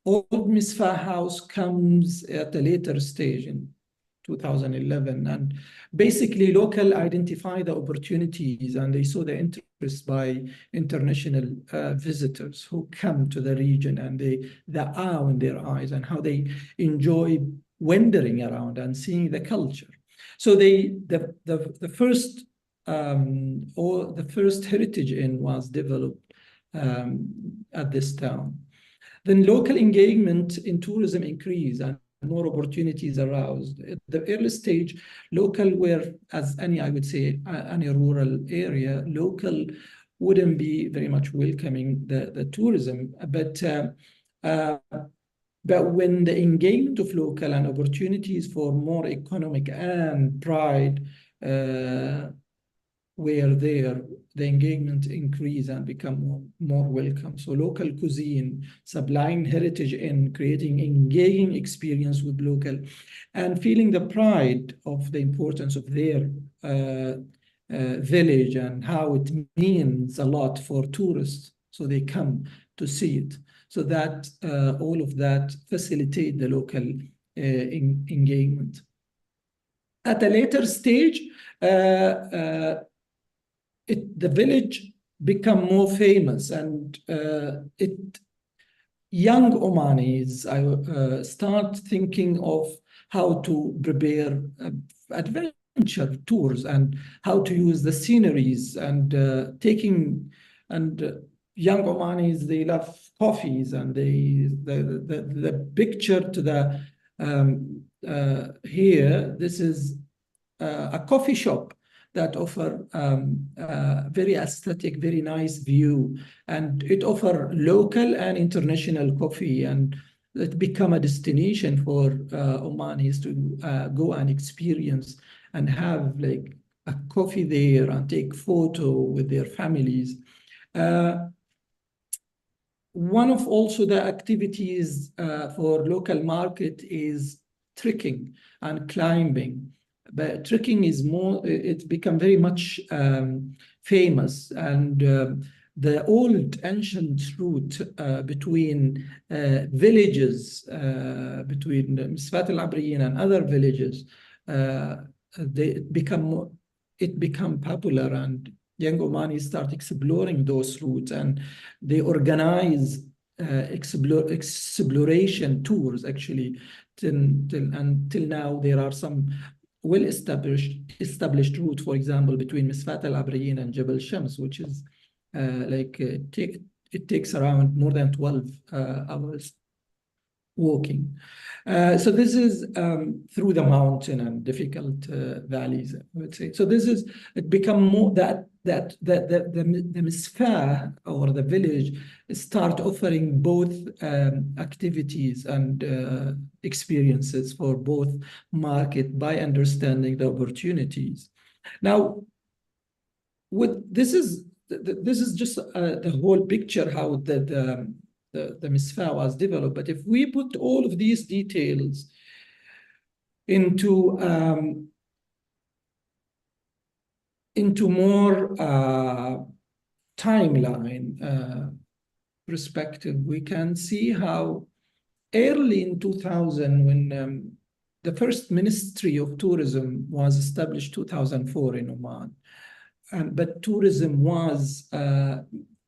Speaker 3: Old Misfa House comes at a later stage in 2011, and basically local identify the opportunities, and they saw the interest by international visitors who come to the region, and the awe in their eyes and how they enjoy wandering around and seeing the culture. So the first Heritage Inn was developed at this town. Then local engagement in tourism increased and more opportunities aroused. At the early stage, local were, as any, I would say, any rural area, local wouldn't be very much welcoming the tourism. But when the engagement of local and opportunities for more economic and pride were there, the engagement increase and become more welcome. So local cuisine, supplying heritage and creating engaging experience with local, and feeling the pride of the importance of their village and how it means a lot for tourists. So they come to see it. So that all of that facilitate the local engagement. At a later stage, the village become more famous, and young Omanis start thinking of how to prepare adventure tours and how to use the sceneries and young Omanis, they love coffees, and the picture to the here, this is a coffee shop that offer very aesthetic, very nice view, and it offer local and international coffee, and it become a destination for Omanis to go and experience and have like a coffee there and take photo with their families. One of also the activities for local market is trekking and climbing. But trekking is more, it's become very much famous, and the old ancient route between villages, between Muscat al-Abriyin and other villages, it become popular, and young Omanis start exploring those routes, and they organize exploration tours actually until now. There are some well-established route, for example, between Muscat al-Abriyin and Jebel Shams, which is it takes around more than 12 hours walking. So this is through the mountain and difficult valleys, I would say. So this is, it become more that the misfah or the village start offering both activities and experiences for both market by understanding the opportunities. Now, this is just the whole picture how the misfah was developed. But if we put all of these details into more timeline perspective, we can see how early in 2000, when the first Ministry of Tourism was established 2004 in Oman, but tourism was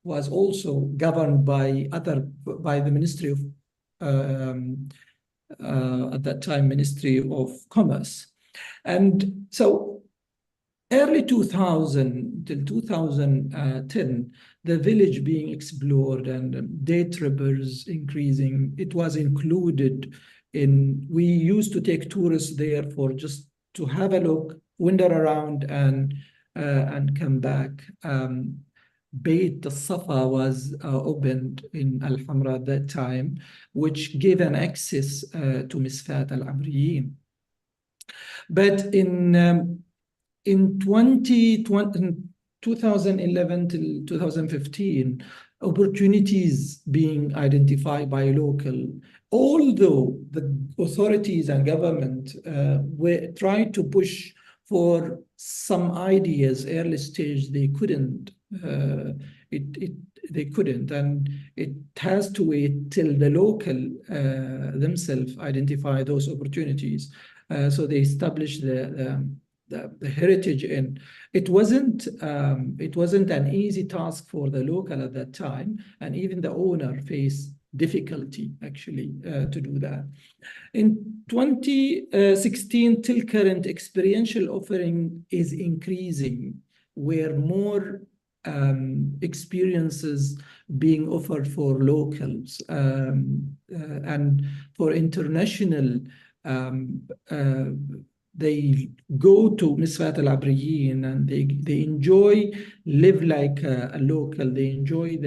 Speaker 3: also governed by the Ministry of at that time Ministry of Commerce. And so early 2000 till 2010, the village being explored and day trippers increasing. It was included in, we used to take tourists there for just to have a look, wander around and come back. Beit al-Safa was opened in Al-Hamra at that time, which gave an access to Muscat al-Abriyin. But in 2011 till 2015, opportunities being identified by local, although the authorities and government were trying to push for some ideas early stage, they couldn't. They couldn't, and it has to wait till the local themselves identify those opportunities. So they established the heritage, and it wasn't an easy task for the local at that time, and even the owner faced difficulty actually to do that. In 2016 till current, experiential offering is increasing, where more experiences being offered for locals and for international. They go to Muscat al-Abriyin and they enjoy, live like a local. They enjoy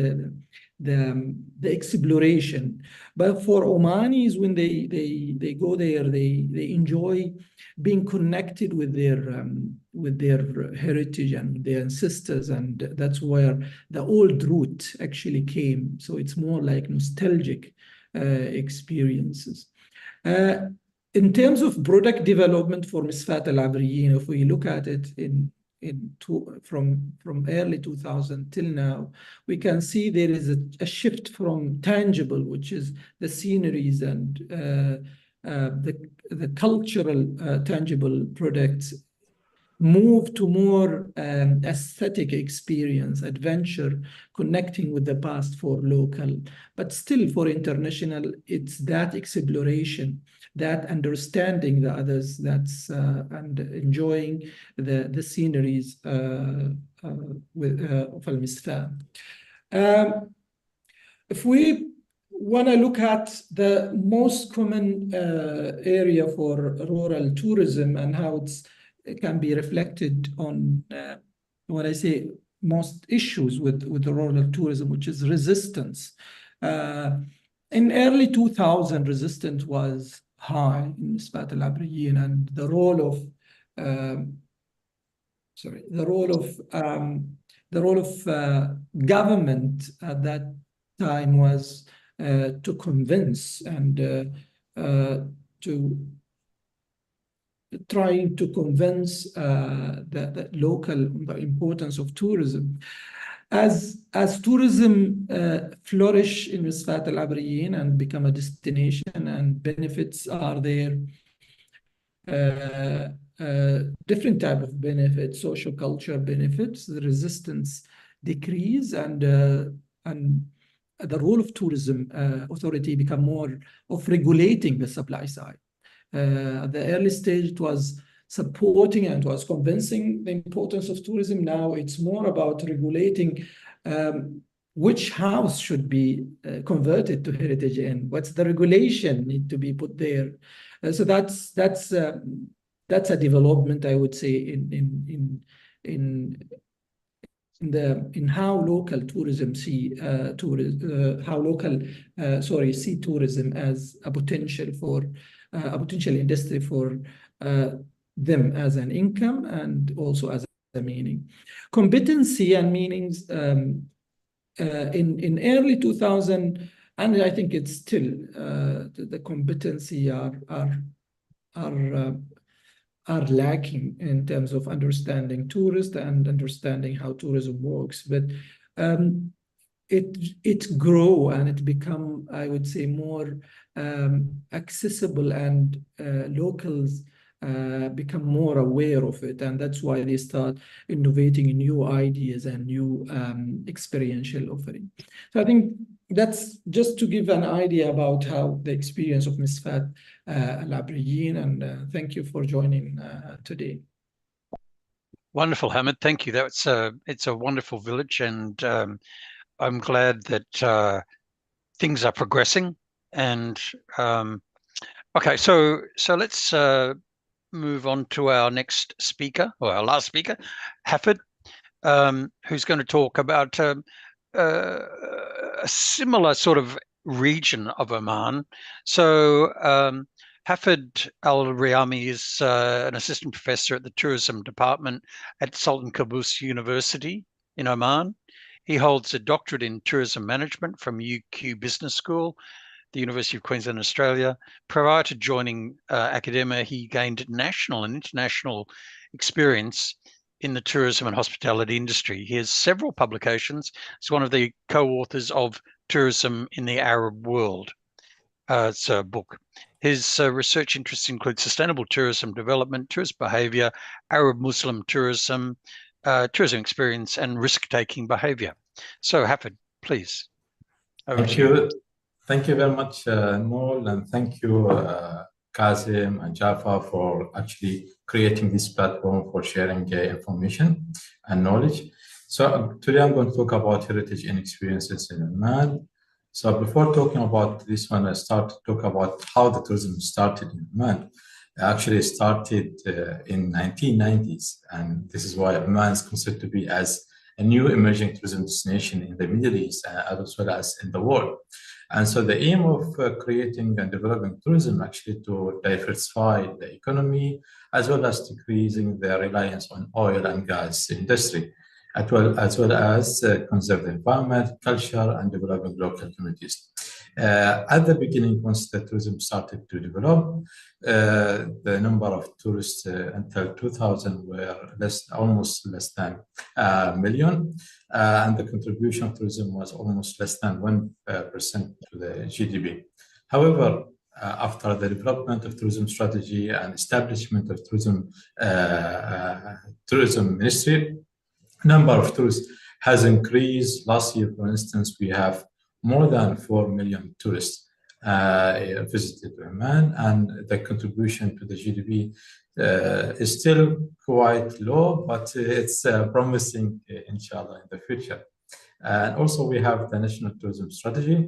Speaker 3: the exploration. But for Omanis, when they go there, they enjoy being connected with their heritage and their ancestors, and that's where the old route actually came. So it's more like nostalgic experiences. In terms of product development for Muscat Al Abriyin, if we look at it from early 2000 till now, we can see there is a shift from tangible, which is the sceneries and the cultural tangible products, move to more aesthetic experience, adventure, connecting with the past for local, but still for international, it's that exploration, that understanding the others, that's and enjoying the sceneries of Al-Misfah. If we want to look at the most common area for rural tourism and how it can be reflected on when I say most issues with the rural tourism, which is resistance. In early 2000, resistance was high in Muscat Al Abriyin, and the role of government at that time was to convince and to trying to convince the local importance of tourism. As tourism flourish in Muscat Al Abriyin and become a destination, and benefits are there, different type of benefits, social culture benefits, the resistance decrease, and the role of tourism authority become more of regulating the supply side. At the early stage, it was supporting and was convincing the importance of tourism. Now it's more about regulating which house should be converted to Heritage Inn. What's the regulation need to be put there? So that's a development, I would say, in how local tourism see see tourism as a potential industry for them as an income and also as a meaning. Competency and meanings in early 2000, and I think it's still the competency are lacking in terms of understanding tourists and understanding how tourism works. But it grow and it become, I would say, more accessible, and locals become more aware of it, and that's why they start innovating in new ideas and new experiential offering. So I think that's just to give an idea about how the experience of Muscat Al Abriyin, and thank you for joining today.
Speaker 1: Wonderful, Hamid. Thank you. It's a wonderful village, and I'm glad that things are progressing. And okay, so let's move on to our next speaker, or our last speaker, Hafid, who's going to talk about a similar sort of region of Oman. So Hafid Al-Riyami is an assistant professor at the tourism department at Sultan Qaboos University in Oman. He holds a doctorate in tourism management from UQ Business School, the University of Queensland, Australia. Prior to joining academia, he gained national and international experience in the tourism and hospitality industry. He has several publications. He's one of the co-authors of Tourism in the Arab World. It's a book. His research interests include sustainable tourism development, tourist behavior, Arab Muslim tourism, tourism experience, and risk-taking behavior. So, Hafid, please.
Speaker 8: Thank you. Thank you very much, Noel, and thank you, Kazim and Jaffa, for actually creating this platform for sharing information and knowledge. So today I'm going to talk about heritage and experiences in Oman. So before talking about this one, I start to talk about how the tourism started in Oman. It actually started in 1990s, and this is why Oman is considered to be as a new emerging tourism destination in the Middle East as well as in the world. And so the aim of creating and developing tourism actually to diversify the economy as well as decreasing the reliance on oil and gas industry, as well as conserve the environment, culture, and developing local communities. At the beginning, once the tourism started to develop, the number of tourists until 2000 were almost less than a million, and the contribution of tourism was almost less than 1% to the GDP. However, after the development of tourism strategy and establishment of tourism ministry, number of tourists has increased. Last year, for instance, we have more than 4 million tourists visited Oman, and the contribution to the GDP is still quite low, but it's promising, inshallah, in the future. And also we have the National Tourism Strategy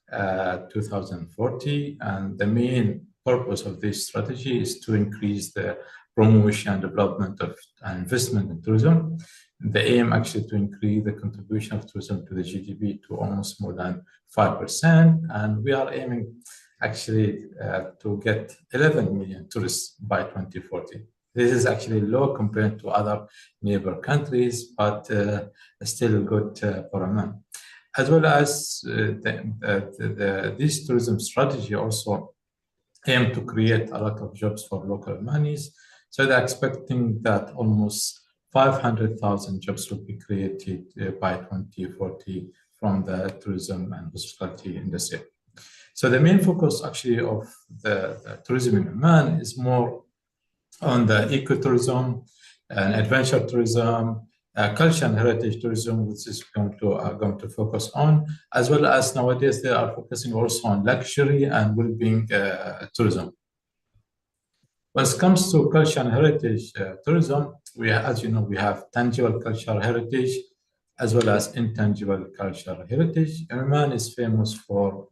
Speaker 8: 2040, and the main purpose of this strategy is to increase the promotion and development of investment in tourism. The aim actually to increase the contribution of tourism to the GDP to almost more than 5%, and we are aiming actually to get 11 million tourists by 2040. This is actually low compared to other neighbor countries, but still good for Oman. As well as this tourism strategy also aim to create a lot of jobs for local Omanis. So they're expecting that almost 500,000 jobs will be created by 2040 from the tourism and hospitality industry. So the main focus actually of the tourism in Oman is more on the ecotourism and adventure tourism, culture and heritage tourism, which is going to focus on, as well as nowadays they are focusing also on luxury and well-being tourism. When it comes to culture and heritage tourism, as you know, we have tangible cultural heritage as well as intangible cultural heritage. Oman is famous for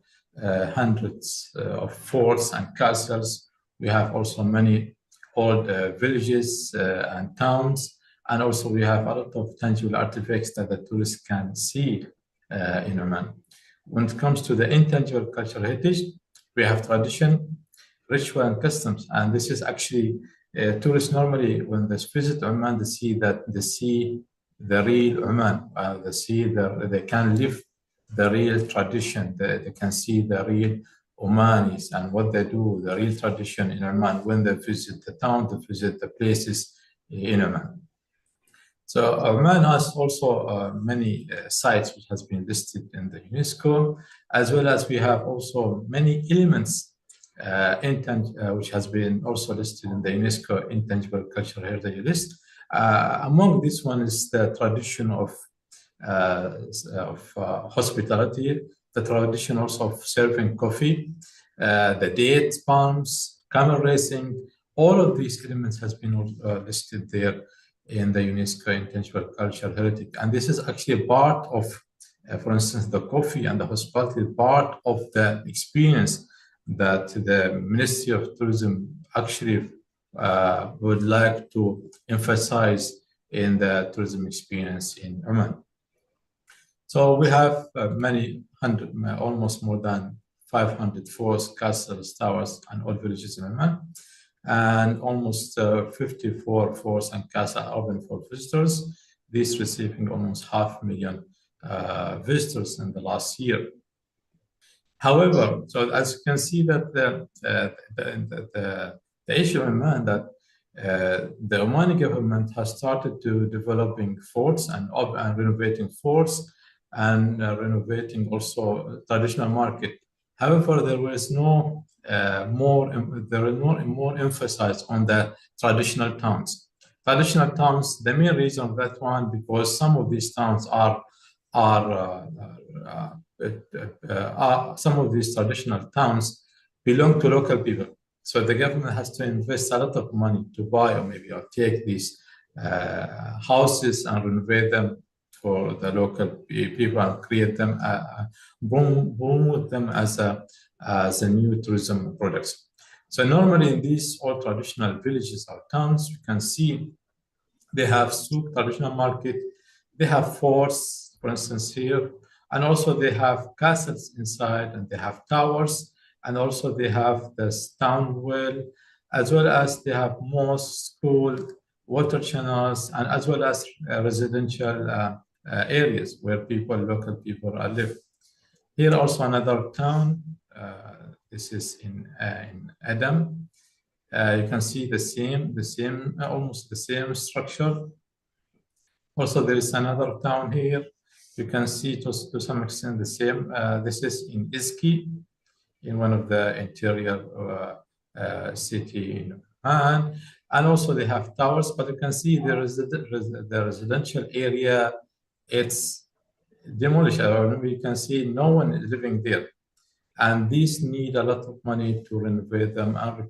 Speaker 8: hundreds of forts and castles. We have also many old villages and towns, and also we have a lot of tangible artifacts that the tourists can see in Oman. When it comes to the intangible cultural heritage, we have tradition, ritual, and customs, and this is actually tourists normally when they visit Oman, they see the real Oman. They can live the real tradition. They can see the real Omanis and what they do, the real tradition in Oman when they visit the town, they visit the places in Oman. So Oman has also many sites which has been listed in the UNESCO, as well as we have also many elements which has been also listed in the UNESCO Intangible Cultural Heritage List. Among this one is the tradition of hospitality, the tradition also of serving coffee, the date palms, camel racing. All of these elements has been listed there in the UNESCO Intangible Cultural Heritage. And this is actually a part of, for instance, the coffee and the hospitality, part of the experience that the Ministry of Tourism actually would like to emphasize in the tourism experience in Oman. So we have almost more than 500 forts, castles, towers, and old villages in Oman, and almost 54 forts and castles are open for visitors. This receiving almost 500,000 visitors in the last year. However, so as you can see that the issue in Oman that the Omani government has started to developing forts and renovating forts and renovating also traditional market. However, there was no more emphasis on the traditional towns. Traditional towns, the main reason of that one, because some of these towns some of these traditional towns belong to local people. So the government has to invest a lot of money to buy or take these houses and renovate them for the local people and create them, promote them as a new tourism products. So normally in these old traditional villages or towns, you can see they have souk, traditional market, They have forts, for instance, here, and also they have castles inside, and they have towers, and also they have the town well, as well as they have mosques, school, water channels, and as well as residential areas where local people are live. Here also another town. This is in Adam. You can see almost the same structure. Also, there is another town here. You can see to some extent the same. This is in Izki, in one of the interior city in Oman. And also they have towers, but you can see the residential area, it's demolished. You can see no one is living there. And these need a lot of money to renovate them and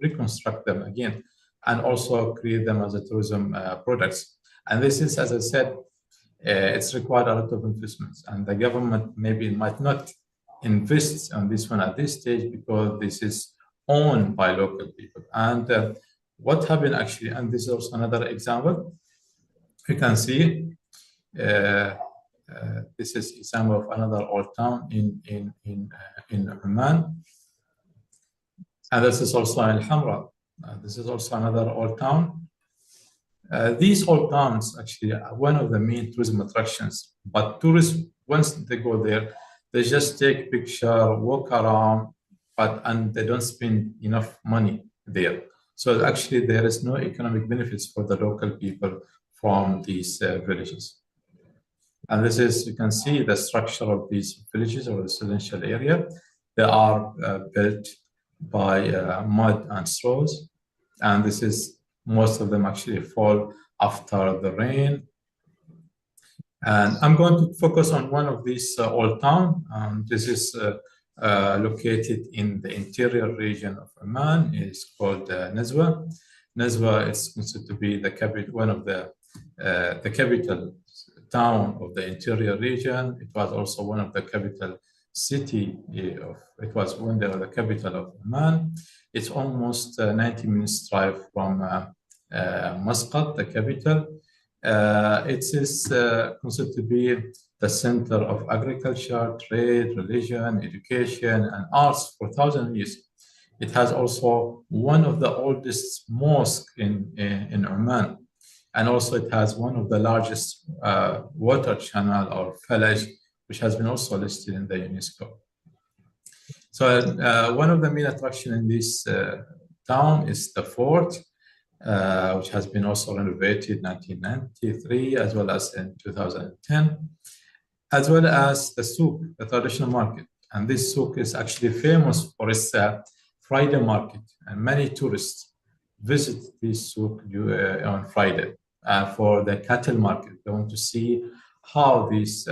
Speaker 8: reconstruct them again, and also create them as a tourism products. And this is, as I said, it's required a lot of investments, and the government maybe might not invest on this one at this stage because this is owned by local people. And what happened actually, and this is also another example, you can see this is example of another old town in Oman, and this is also Al Hamra. This is also another old town. These old towns actually are one of the main tourism attractions, but tourists, once they go there, they just take picture, walk around, and they don't spend enough money there. So actually there is no economic benefits for the local people from these villages. And this is, you can see the structure of these villages or residential area. They are built by mud and straws. And this is, most of them actually fall after the rain. And I'm going to focus on one of these old town. This is located in the interior region of Oman. It's called Nazwa. Nazwa is considered to be the capital, one of the capital town of the interior region. It was also one of the capital city it was one of the capital of Oman. It's almost 90 minutes drive from Muscat, the capital. It is considered to be the center of agriculture, trade, religion, education, and arts for 1,000 years. It has also one of the oldest mosques in Oman. And also it has one of the largest water channel or village, which has been also listed in the UNESCO. So one of the main attractions in this town is the fort, which has been also renovated in 1993, as well as in 2010, as well as the souk, the traditional market. And this souk is actually famous for its Friday market, and many tourists visit this souk on Friday. For the cattle market, they want to see how this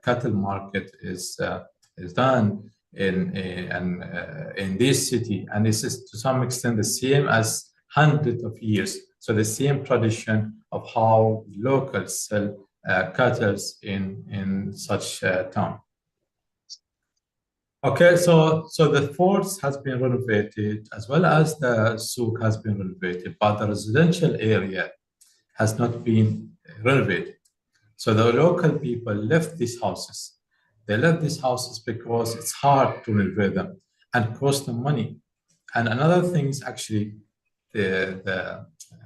Speaker 8: cattle market is done in this city, and this is to some extent the same as hundreds of years. So the same tradition of how locals sell cattle in such a town. Okay, so the forts has been renovated as well as the souk has been renovated, but the residential area has not been renovated. So the local people left these houses. They left these houses because it's hard to renovate them and cost them money. And another thing is actually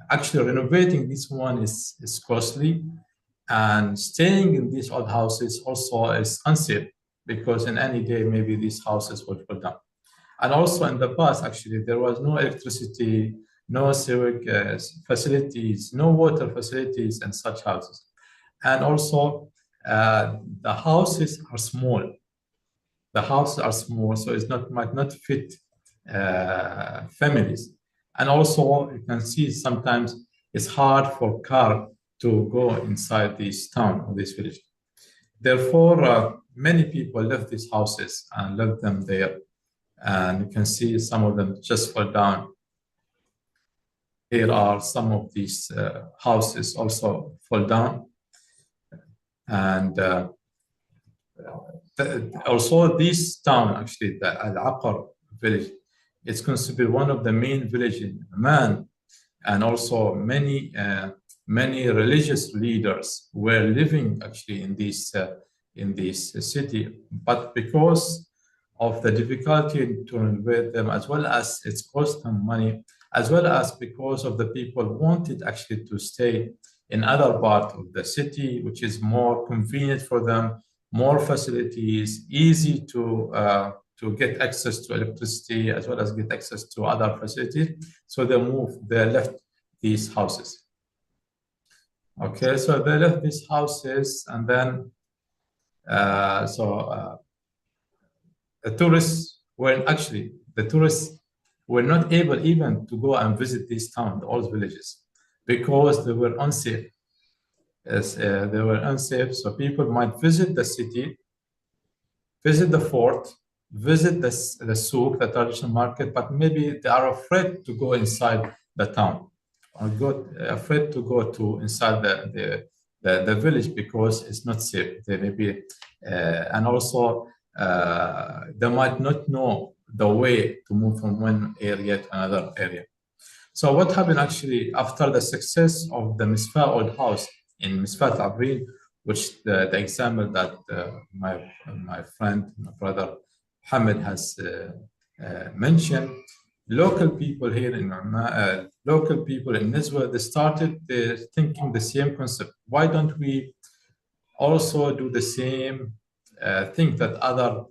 Speaker 8: actually renovating this one is costly, and staying in these old houses also is unsafe because in any day maybe these houses will fall down. And also in the past actually there was no electricity, no sewage facilities, no water facilities in such houses. And also the houses are small. The houses are small, so it might not fit families. And also you can see sometimes it's hard for car to go inside this town or this village. Therefore, many people left these houses and left them there. And you can see some of them just fall down. Here are some of these houses also fall down. And also this town, actually, the Al-Aqar village, it's considered one of the main villages in Oman. And also many many religious leaders were living actually in this city, but because of the difficulty to renovate them, as well as it's cost them money, as well as because of the people wanted actually to stay in other part of the city, which is more convenient for them, more facilities, easy to get access to electricity, as well as get access to other facilities. So they left these houses. Okay, so they left these houses, and then the tourists were not able even to go and visit these towns, all villages, because they were unsafe. They were unsafe, so people might visit the city, visit the fort, visit the souk, the traditional market, but maybe they are afraid to go inside the town, or afraid to go to inside the village because it's not safe. They may be, and also they might not know the way to move from one area to another area. So what happened actually after the success of the Misfa old house in Misfat Abril, which the example that my friend, my brother Hamid has mentioned, local people here in Oman, local people in Nizwa, they started thinking the same concept. Why don't we also do the same thing that other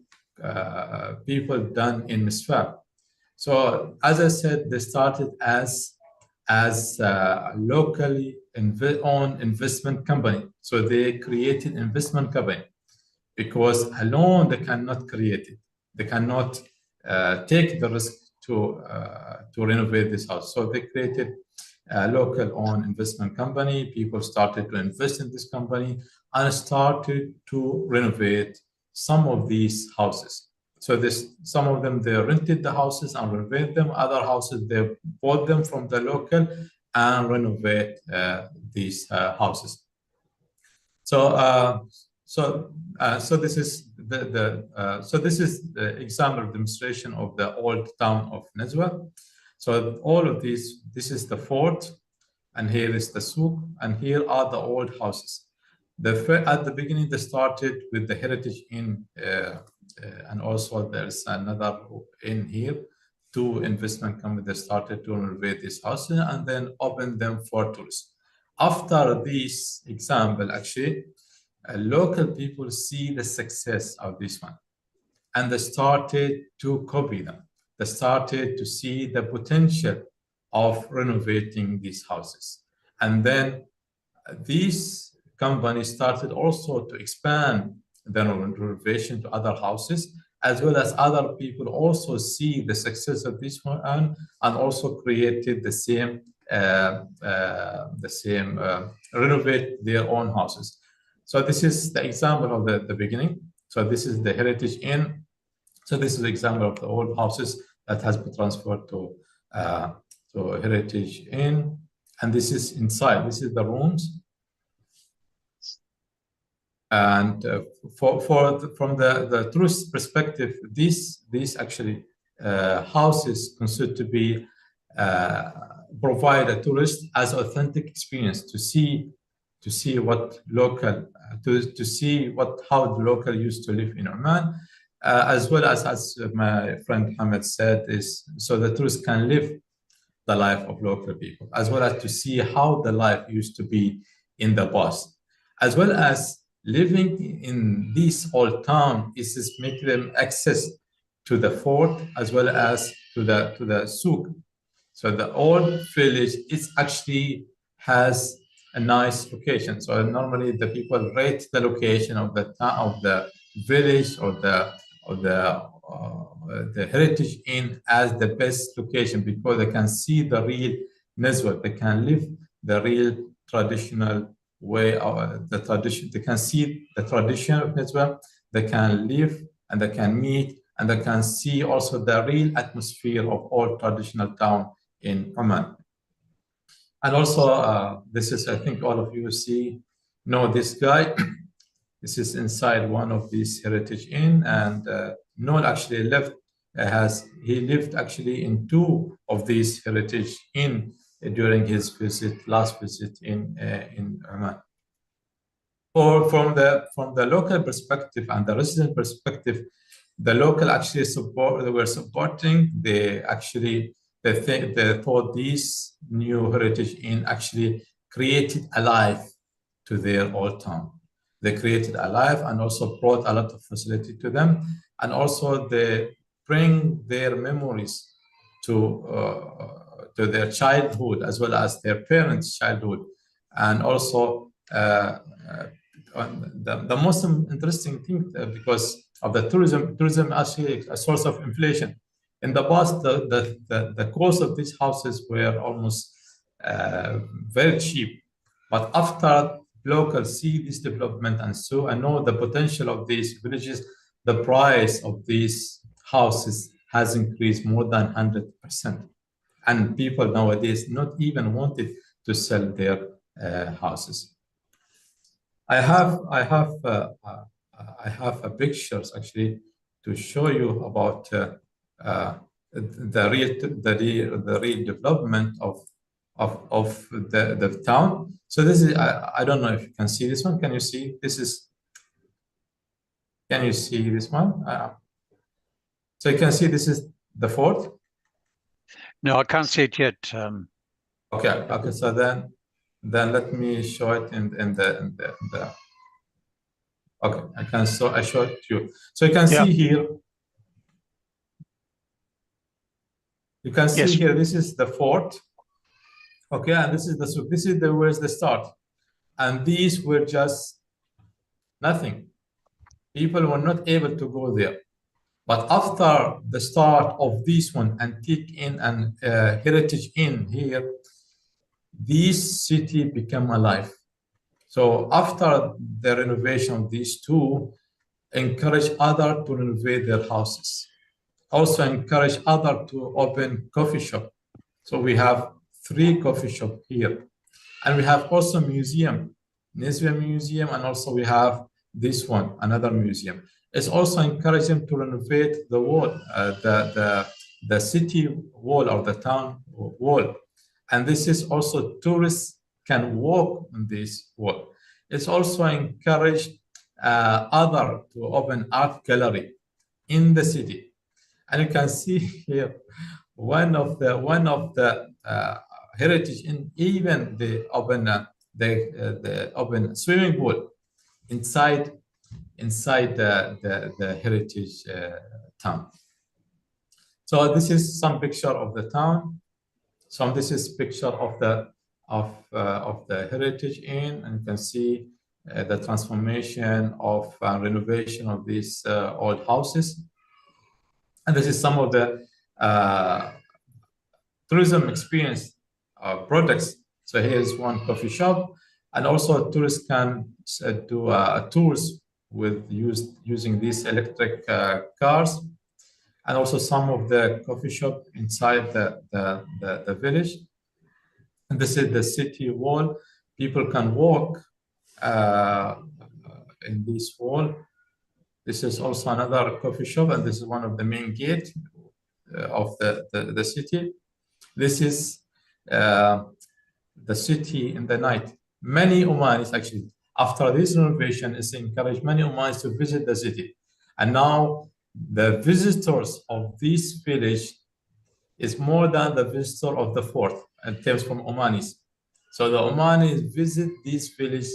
Speaker 8: people done in Misfat? So as I said, they started as a locally owned investment company. So they created investment company because alone they cannot create it. They cannot take the risk to renovate this house. So they created a local owned investment company. People started to invest in this company and started to renovate some of these houses. So some of them, they rented the houses and renovate them. Other houses, they bought them from the local and renovate these houses. So this is the example demonstration of the old town of Nizwa. So all of these, this is the fort, and here is the souk, and here are the old houses. At the beginning, they started with the Heritage Inn, and also there's another inn here. Two investment companies, they started to renovate these houses and then open them for tourists. After this example, actually, local people see the success of this one, and they started to copy them. They started to see the potential of renovating these houses. And then these companies started also to expand the renovation to other houses, as well as other people also see the success of this one and also created the same renovate their own houses. So this is the example of the beginning. So this is the Heritage Inn. So this is the example of the old houses that has been transferred to Heritage Inn. And this is inside. This is the rooms. And from the tourist perspective, these actually houses considered to be provide a tourist as authentic experience to see what local how the local used to live in Oman, as well as my friend Hamid said, is so the tourists can live the life of local people, as well as to see how the life used to be in the past, as well as living in this old town is just make them access to the fort as well as to the souk. So the old village is actually has a nice location. So normally the people rate the location of the town, of the village or the Heritage Inn as the best location because they can see the real Nizwa. They can live the real traditional way of the tradition. They can see the tradition of Nizwa. They can live and they can meet and they can see also the real atmosphere of all traditional town in Oman. And also, this is, I think all of you know this guy. This is inside one of these Heritage Inn, and Noel actually he lived actually in two of these Heritage Inn during his last visit in Oman. Or from the local perspective and the resident perspective, the local actually were supporting. They thought this new heritage inn actually created a life to their old town. They created a life and also brought a lot of facility to them, and also they bring their memories to their childhood as well as their parents' childhood, and also the most interesting thing because of the tourism actually a source of inflation. In the past, the cost of these houses were almost very cheap, but after locals see this development and know the potential of these villages, the price of these houses has increased more than 100%, and people nowadays not even wanted to sell their houses. I have pictures actually to show you about the real development of the town. So this is I don't know if you can see this one. Can you see this is? Can you see this one? So you can see this is the fort.
Speaker 1: No, I can't see it yet.
Speaker 8: Okay. So then let me show it in the. Okay, I show it to you. So you can see here. You can see here. This is the fort. Okay, and this is the souk. This is where's the start, and these were just nothing. People were not able to go there. But after the start of this one, Antique Inn and Heritage Inn here, this city became alive. So after the renovation of these two, encourage others to renovate their houses. Also encourage others to open coffee shop. So we have 3 coffee shops here. And we have also museum, Nisbeh Museum, and also we have this one, another museum. It's also encouraging to renovate the wall, the city wall or the town wall. And this is also tourists can walk on this wall. It's also encouraged others to open art gallery in the city. And you can see here one of the heritage in even the open swimming pool inside the heritage town. So this is some picture of the town. So this is picture of the heritage inn, and you can see the transformation of renovation of these old houses. And this is some of the tourism experience products. So here's one coffee shop, and also tourists can do tours with using these electric cars, and also some of the coffee shop inside the village. And this is the city wall. People can walk in this wall. This is also another coffee shop, and this is one of the main gates of the city. This is the city in the night. Many Omanis actually, after this renovation, is encouraged many Omanis to visit the city. And now the visitors of this village is more than the visitor of the fort in terms from Omanis. So the Omanis visit this village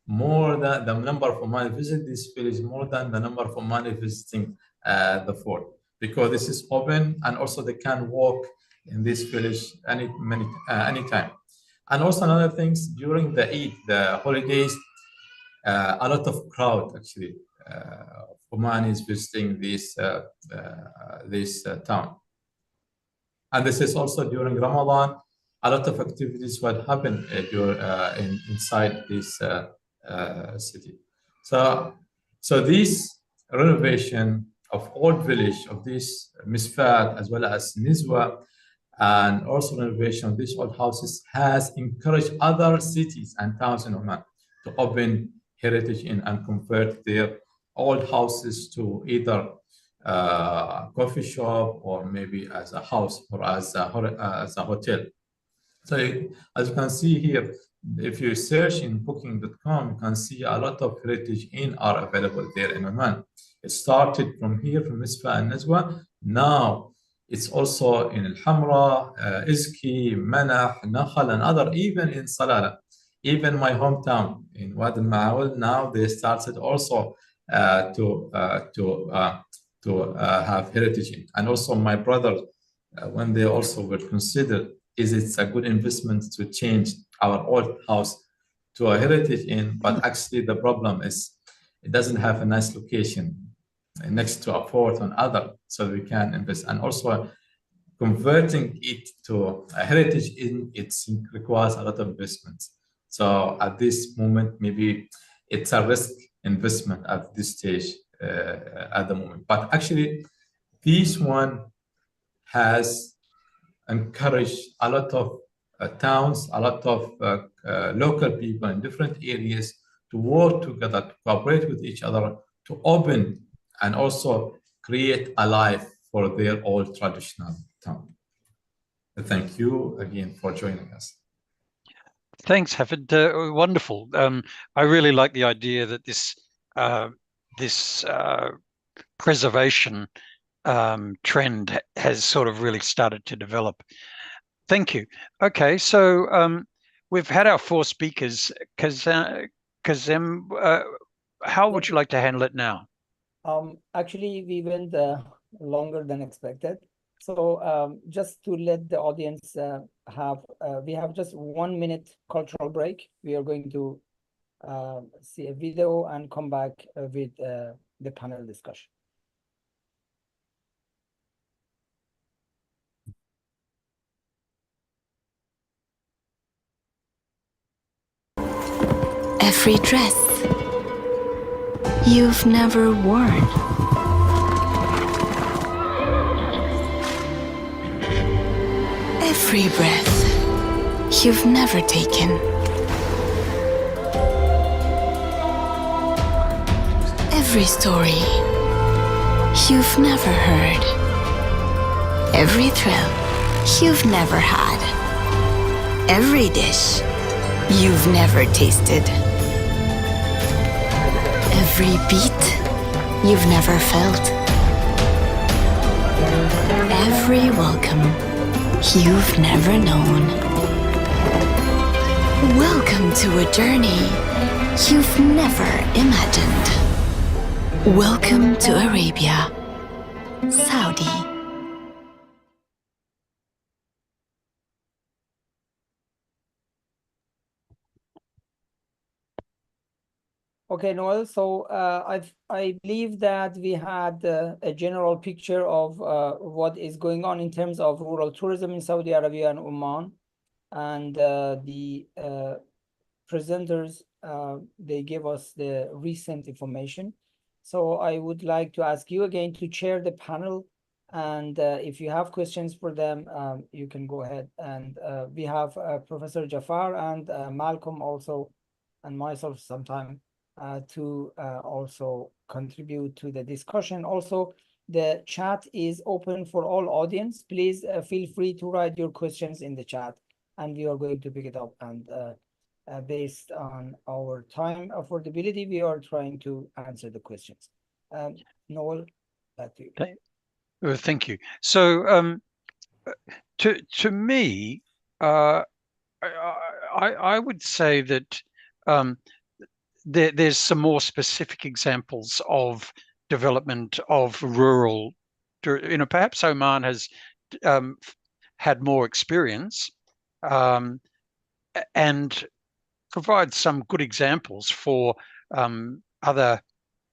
Speaker 8: more than the number of Omanis visit this village more than the number of Omanis visiting the fort, because this is open, and also they can walk in this village anytime. And also another things, during the Eid, the holidays, a lot of crowd actually Omanis visiting this town. And this is also during Ramadan, a lot of activities will happen inside this city. So this renovation of old village of this Muscat as well as Nizwa, and also renovation of these old houses has encouraged other cities and towns in Oman to open heritage inn and convert their old houses to either coffee shop or maybe as a house or as a hotel. So as you can see here, if you search in booking.com, you can see a lot of heritage inn are available there in Oman. It started from here, from Misfa and Nazwa. Now it's also in Al Hamra, Izki, Manah, Nakhal, and other, even in Salala. Even my hometown in Wad al Ma'awal, now they started also to have heritage inn. And also my brother, when they also were considered, is it a good investment to change our old house to a heritage inn? But actually the problem is it doesn't have a nice location next to a port and other, so we can invest. And also converting it to a heritage inn, it requires a lot of investment. So at this moment, maybe it's a risk investment at this stage at the moment. But actually, this one has encouraged a lot of towns, a lot of local people in different areas to work together, to cooperate with each other, to open and also create a life for their old traditional town. Thank you again for joining us.
Speaker 1: Thanks, Hafid. Wonderful. I really like the idea that this preservation trend has sort of really started to develop. Thank you. Okay, so we've had our 4 speakers. Kazem, how would you like to handle it now?
Speaker 4: Actually, we went longer than expected. So just to let the audience we have just 1 minute cultural break. We are going to see a video and come back with the panel discussion.
Speaker 9: Every dress you've never worn. Every breath you've never taken. Every story you've never heard. Every thrill you've never had. Every dish you've never tasted. Every beat you've never felt. Every welcome you've never known. Welcome to a journey you've never imagined. Welcome to Arabia, Saudi.
Speaker 4: Okay, Noel. So I believe that we had a general picture of what is going on in terms of rural tourism in Saudi Arabia and Oman, and the presenters they gave us the recent information. So I would like to ask you again to chair the panel, and if you have questions for them, you can go ahead. And we have Professor Jafar and Malcolm also, and myself sometime. To also contribute to the discussion. Also, the chat is open for all audience. Please feel free to write your questions in the chat, and we are going to pick it up. And based on our time affordability, we are trying to answer the questions. Noel, back to you.
Speaker 1: Thank you. So to me, I would say that there's some more specific examples of development of rural, perhaps Oman has had more experience and provides some good examples for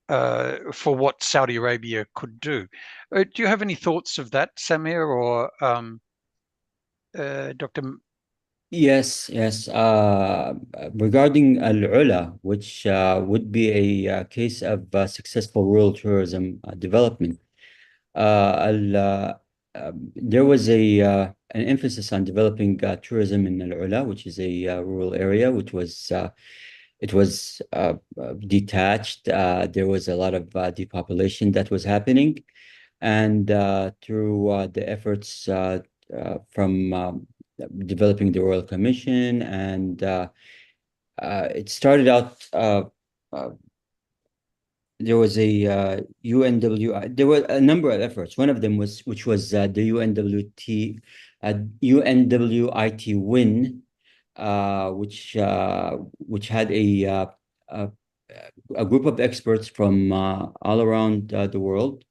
Speaker 1: for what Saudi Arabia could do. Do you have any thoughts of that, Samir or Dr.
Speaker 6: Yes. Regarding Al-Ula, which would be a case of successful rural tourism development, there was an emphasis on developing tourism in Al-Ula, which is a rural area, which was it was detached. There was a lot of depopulation that was happening, and through the efforts from developing the Royal Commission, and it started out. There was a UNWI. There were a number of efforts. One of them was, which was the UNWIT WIN, which had a group of experts from all around the world.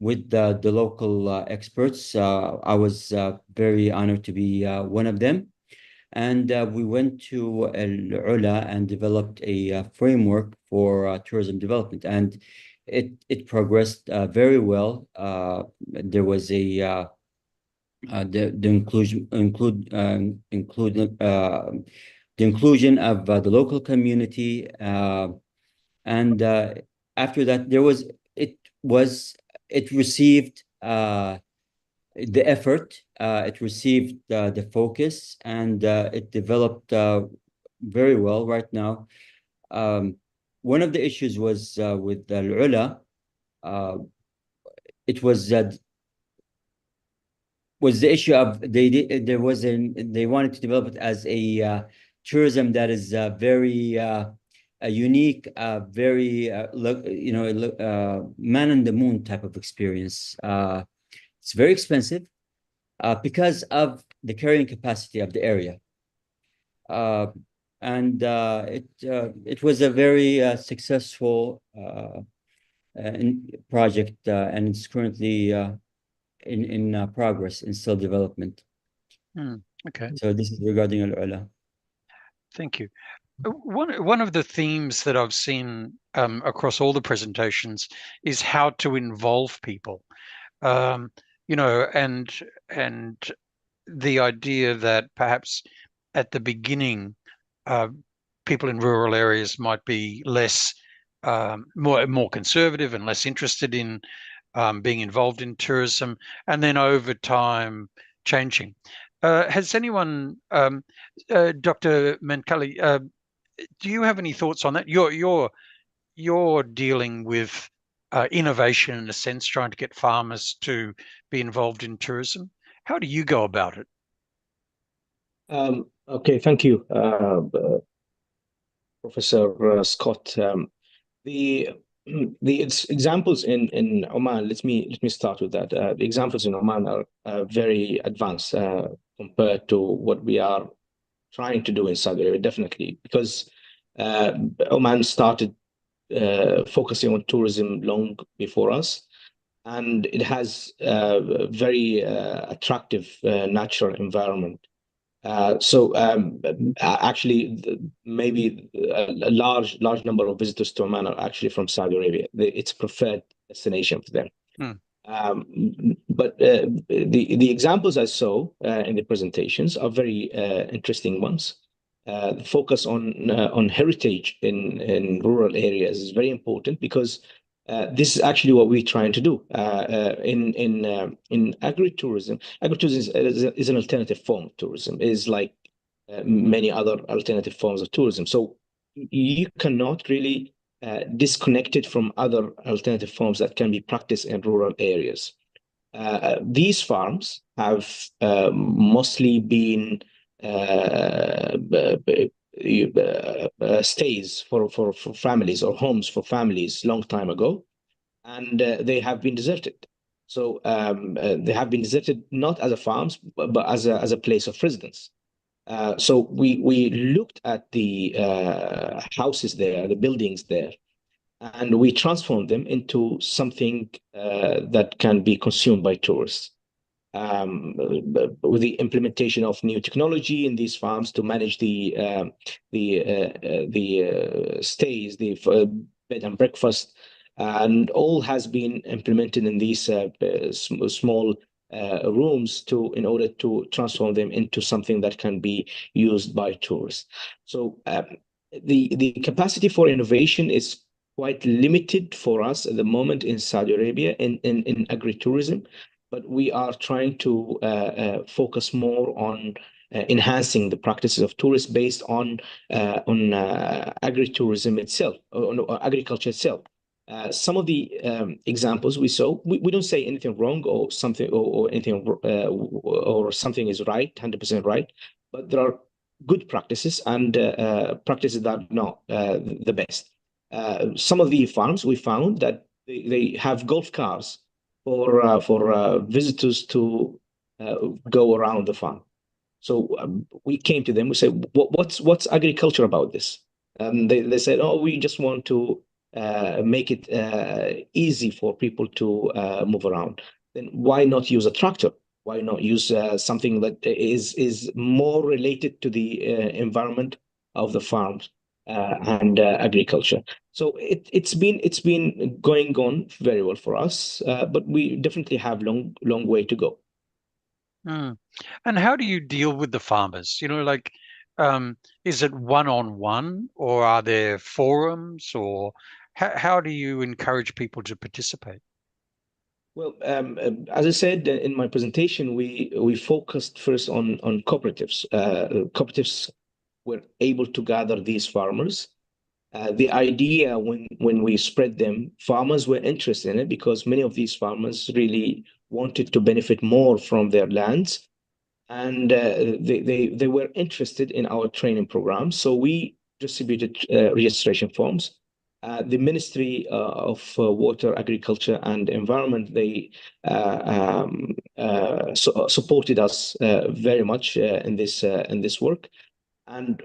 Speaker 6: With the local experts, I was very honored to be one of them. And we went to Al Ula and developed a framework for tourism development, and it progressed very well. There was the inclusion of the local community, and after that it received the effort, it received the focus, and it developed very well right now. One of the issues was with Al Ula. It was the issue of they wanted to develop it as a tourism that is very unique, very man on the moon type of experience. It's very expensive because of the carrying capacity of the area. And it was a very successful project, and it's currently in progress, in still development.
Speaker 1: Okay.
Speaker 6: So this is regarding Al Ula.
Speaker 1: Thank you. One of the themes that I've seen across all the presentations is how to involve people. And the idea that perhaps at the beginning, people in rural areas might be less, more conservative and less interested in being involved in tourism, and then over time changing. Has anyone, Dr. Menkali, do you have any thoughts on that? You're dealing with innovation, in a sense, trying to get farmers to be involved in tourism. How do you go about it?
Speaker 7: Okay, thank you, Professor Scott. The examples in Oman. Let me start with that. The examples in Oman are very advanced compared to what we are trying to do in Saudi Arabia, definitely, because Oman started focusing on tourism long before us, and it has a very attractive natural environment. Actually, maybe a large number of visitors to Oman are actually from Saudi Arabia. It's a preferred destination for them. But the examples I saw in the presentations are very interesting ones. The focus on heritage in rural areas is very important, because this is actually what we're trying to do in agritourism. Agritourism is an alternative form of tourism. It is like many other alternative forms of tourism. So you cannot really disconnect it from other alternative forms that can be practiced in rural areas. These farms have mostly been stays for families, or homes for families, long time ago, and they have been deserted. So they have been deserted not as a farms, but as a place of residence. So we looked at the houses there, the buildings there, and we transformed them into something that can be consumed by tourists. With the implementation of new technology in these farms to manage the stays, the bed and breakfast, and all has been implemented in these small rooms in order to transform them into something that can be used by tourists. So the capacity for innovation is quite limited for us at the moment in Saudi Arabia in agritourism. But we are trying to focus more on enhancing the practices of tourists based on agritourism itself, on agriculture itself. Some of the examples we saw, we don't say anything wrong or something or anything or something is right, 100% right, but there are good practices and practices that are not the best. Some of the farms we found that they have golf cars for visitors to go around the farm. So we came to them. We said, "What's agriculture about this?" And they said, "Oh, we just want to make it easy for people to move around. Then why not use a tractor? Why not use something that is more related to the environment of the farms and agriculture?" So it's been going on very well for us, but we definitely have long way to go.
Speaker 1: Mm. And how do you deal with the farmers? You know, like, is it one-on-one, or are there forums, or how do you encourage people to participate?
Speaker 7: Well, as I said in my presentation, we focused first on cooperatives. Cooperatives were able to gather these farmers. The idea when we spread them, farmers were interested in it because many of these farmers really wanted to benefit more from their lands, and they were interested in our training program. So we distributed registration forms. The Ministry of Water, Agriculture, and Environment, they supported us very much in this work, and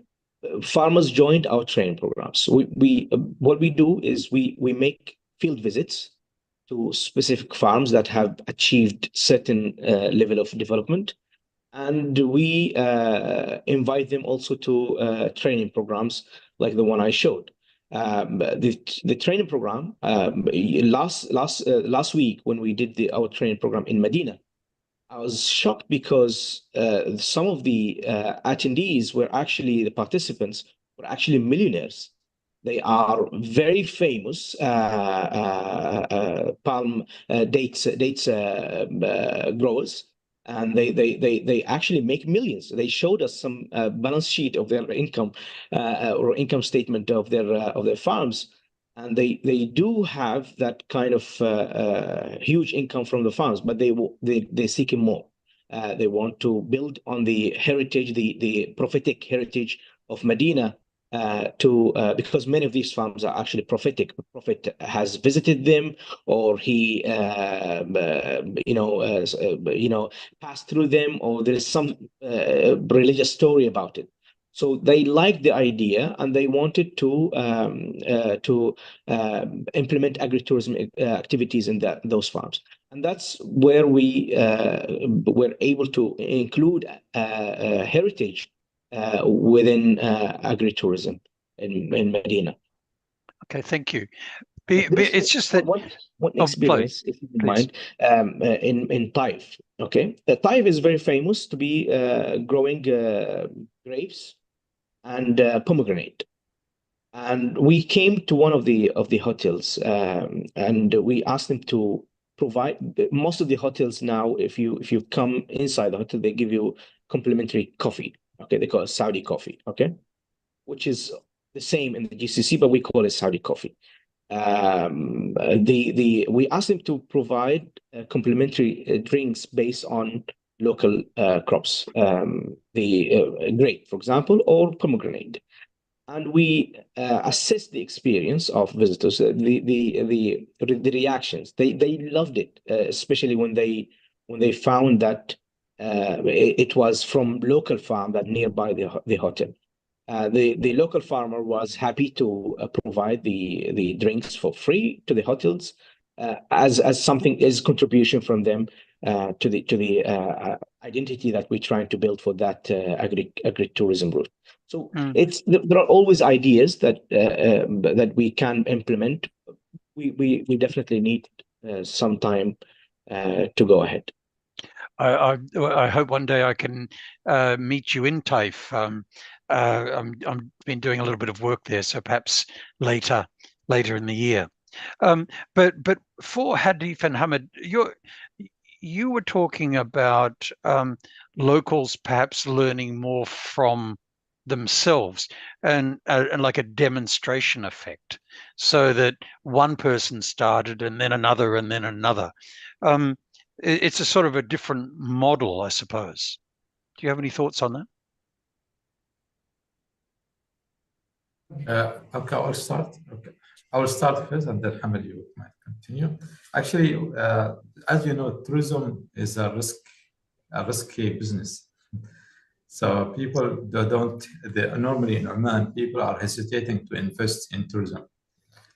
Speaker 7: farmers joined our training programs. We what we do is we make field visits to specific farms that have achieved certain level of development, and we invite them also to training programs like the one I showed. The training program last week when we did our training program in Medina, I was shocked because some of the attendees were actually the participants were actually millionaires. They are very famous palm dates growers, and they actually make millions. They showed us some balance sheet of their income or income statement of their farms, and they do have that kind of huge income from the farms, but they're seeking more. They want to build on the heritage, the prophetic heritage of Medina, because many of these farms are actually prophetic. The prophet has visited them, or he passed through them, or there is some religious story about it. So they liked the idea, and they wanted to implement agritourism activities in those farms. And that's where we were able to include heritage within agritourism in Medina.
Speaker 1: Okay, thank you.
Speaker 7: It's
Speaker 1: just that
Speaker 7: one
Speaker 1: Oh,
Speaker 7: experience, if you don't mind, in Taif. Okay, Taif is very famous to be growing grapes and pomegranate. And we came to one of the hotels, and we asked them to provide. Most of the hotels now, if you come inside the hotel, they give you complimentary coffee. Okay, they call it Saudi coffee. Okay, which is the same in the GCC, but we call it Saudi coffee. We asked them to provide complimentary drinks based on local crops, the grape, for example, or pomegranate. And we assess the experience of visitors, the reactions. They loved it, especially when they found that it was from local farm that nearby the hotel. The local farmer was happy to provide the drinks for free to the hotels as something as contribution from them to the identity that we're trying to build for that agritourism route. So there are always ideas that we can implement. We definitely need some time to go ahead.
Speaker 1: I hope one day I can meet you in Taif. I'm been doing a little bit of work there, so perhaps later in the year. But for Hadif and Hamid, you were talking about locals perhaps learning more from themselves, and like a demonstration effect, so that one person started and then another and then another. It's a sort of a different model, I suppose. Do you have any thoughts on that?
Speaker 8: Okay, I'll start. Okay, I will start first, and then Hamid, you might continue. Actually, as you know, tourism is a risky business. So people normally in Oman, people are hesitating to invest in tourism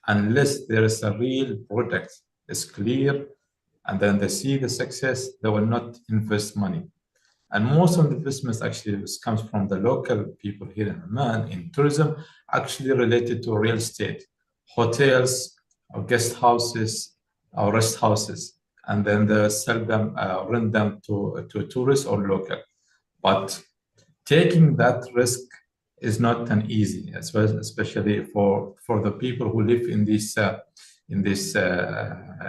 Speaker 8: unless there is a real product, it's clear, and then they see the success, they will not invest money. And most of the investments actually comes from the local people here in Oman in tourism, actually related to real estate, hotels, or guest houses, or rest houses, and then they sell them, rent them to tourists or local. But taking that risk is not an easy, especially for the people who live in these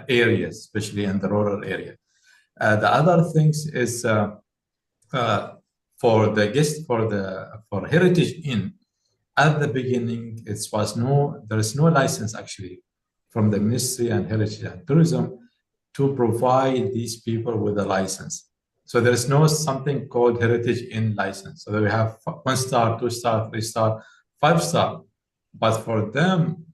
Speaker 8: areas, especially in the rural area. The other things is for the guest for Heritage Inn. At the beginning, there is no license actually from the Ministry and Heritage and Tourism to provide these people with a license. So there is no something called Heritage Inn license. So we have 1 star, 2 star, 3 star, 5 star. But for them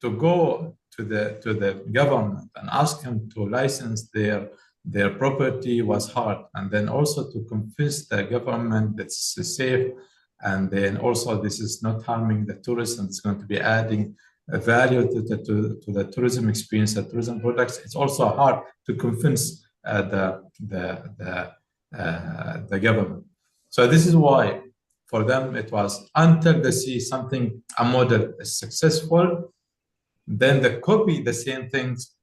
Speaker 8: to go to the government and ask them to license their property was hard. And then also to convince the government that it's safe. And then also this is not harming the tourists and it's going to be adding a value to the tourism experience, the tourism products. It's also hard to convince the government. So this is why for them it was until they see a model is successful, then they copy the same things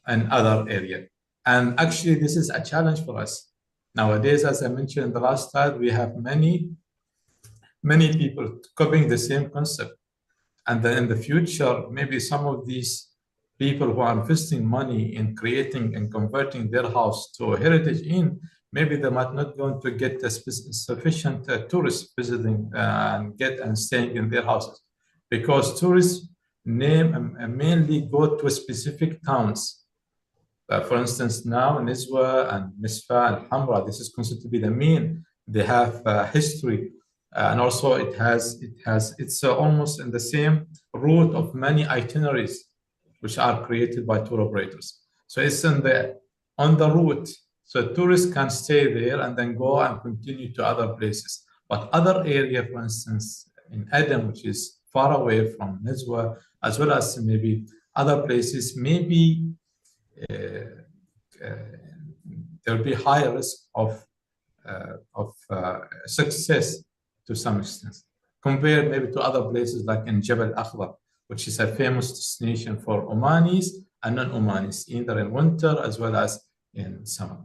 Speaker 8: in other areas. And actually this is a challenge for us. Nowadays, as I mentioned in the last slide, we have many people copying the same concept. And then in the future, maybe some of these people who are investing money in creating and converting their house to a Heritage Inn, maybe they might not going to get sufficient tourists visiting and staying in their houses, because tourists mainly go to specific towns. For instance, now Nizwa and Misfa and Hamra, this is considered to be the main. They have history. And also it's almost in the same route of many itineraries which are created by tour operators. So it's on the route. So tourists can stay there and then go and continue to other places. But other area, for instance, in Adam, which is far away from Nizwa, as well as maybe other places, maybe there'll be high risk of success to some extent, compared maybe to other places like in Jebel Akhdar, which is a famous destination for Omanis and non-Omanis, either in winter as well as in summer.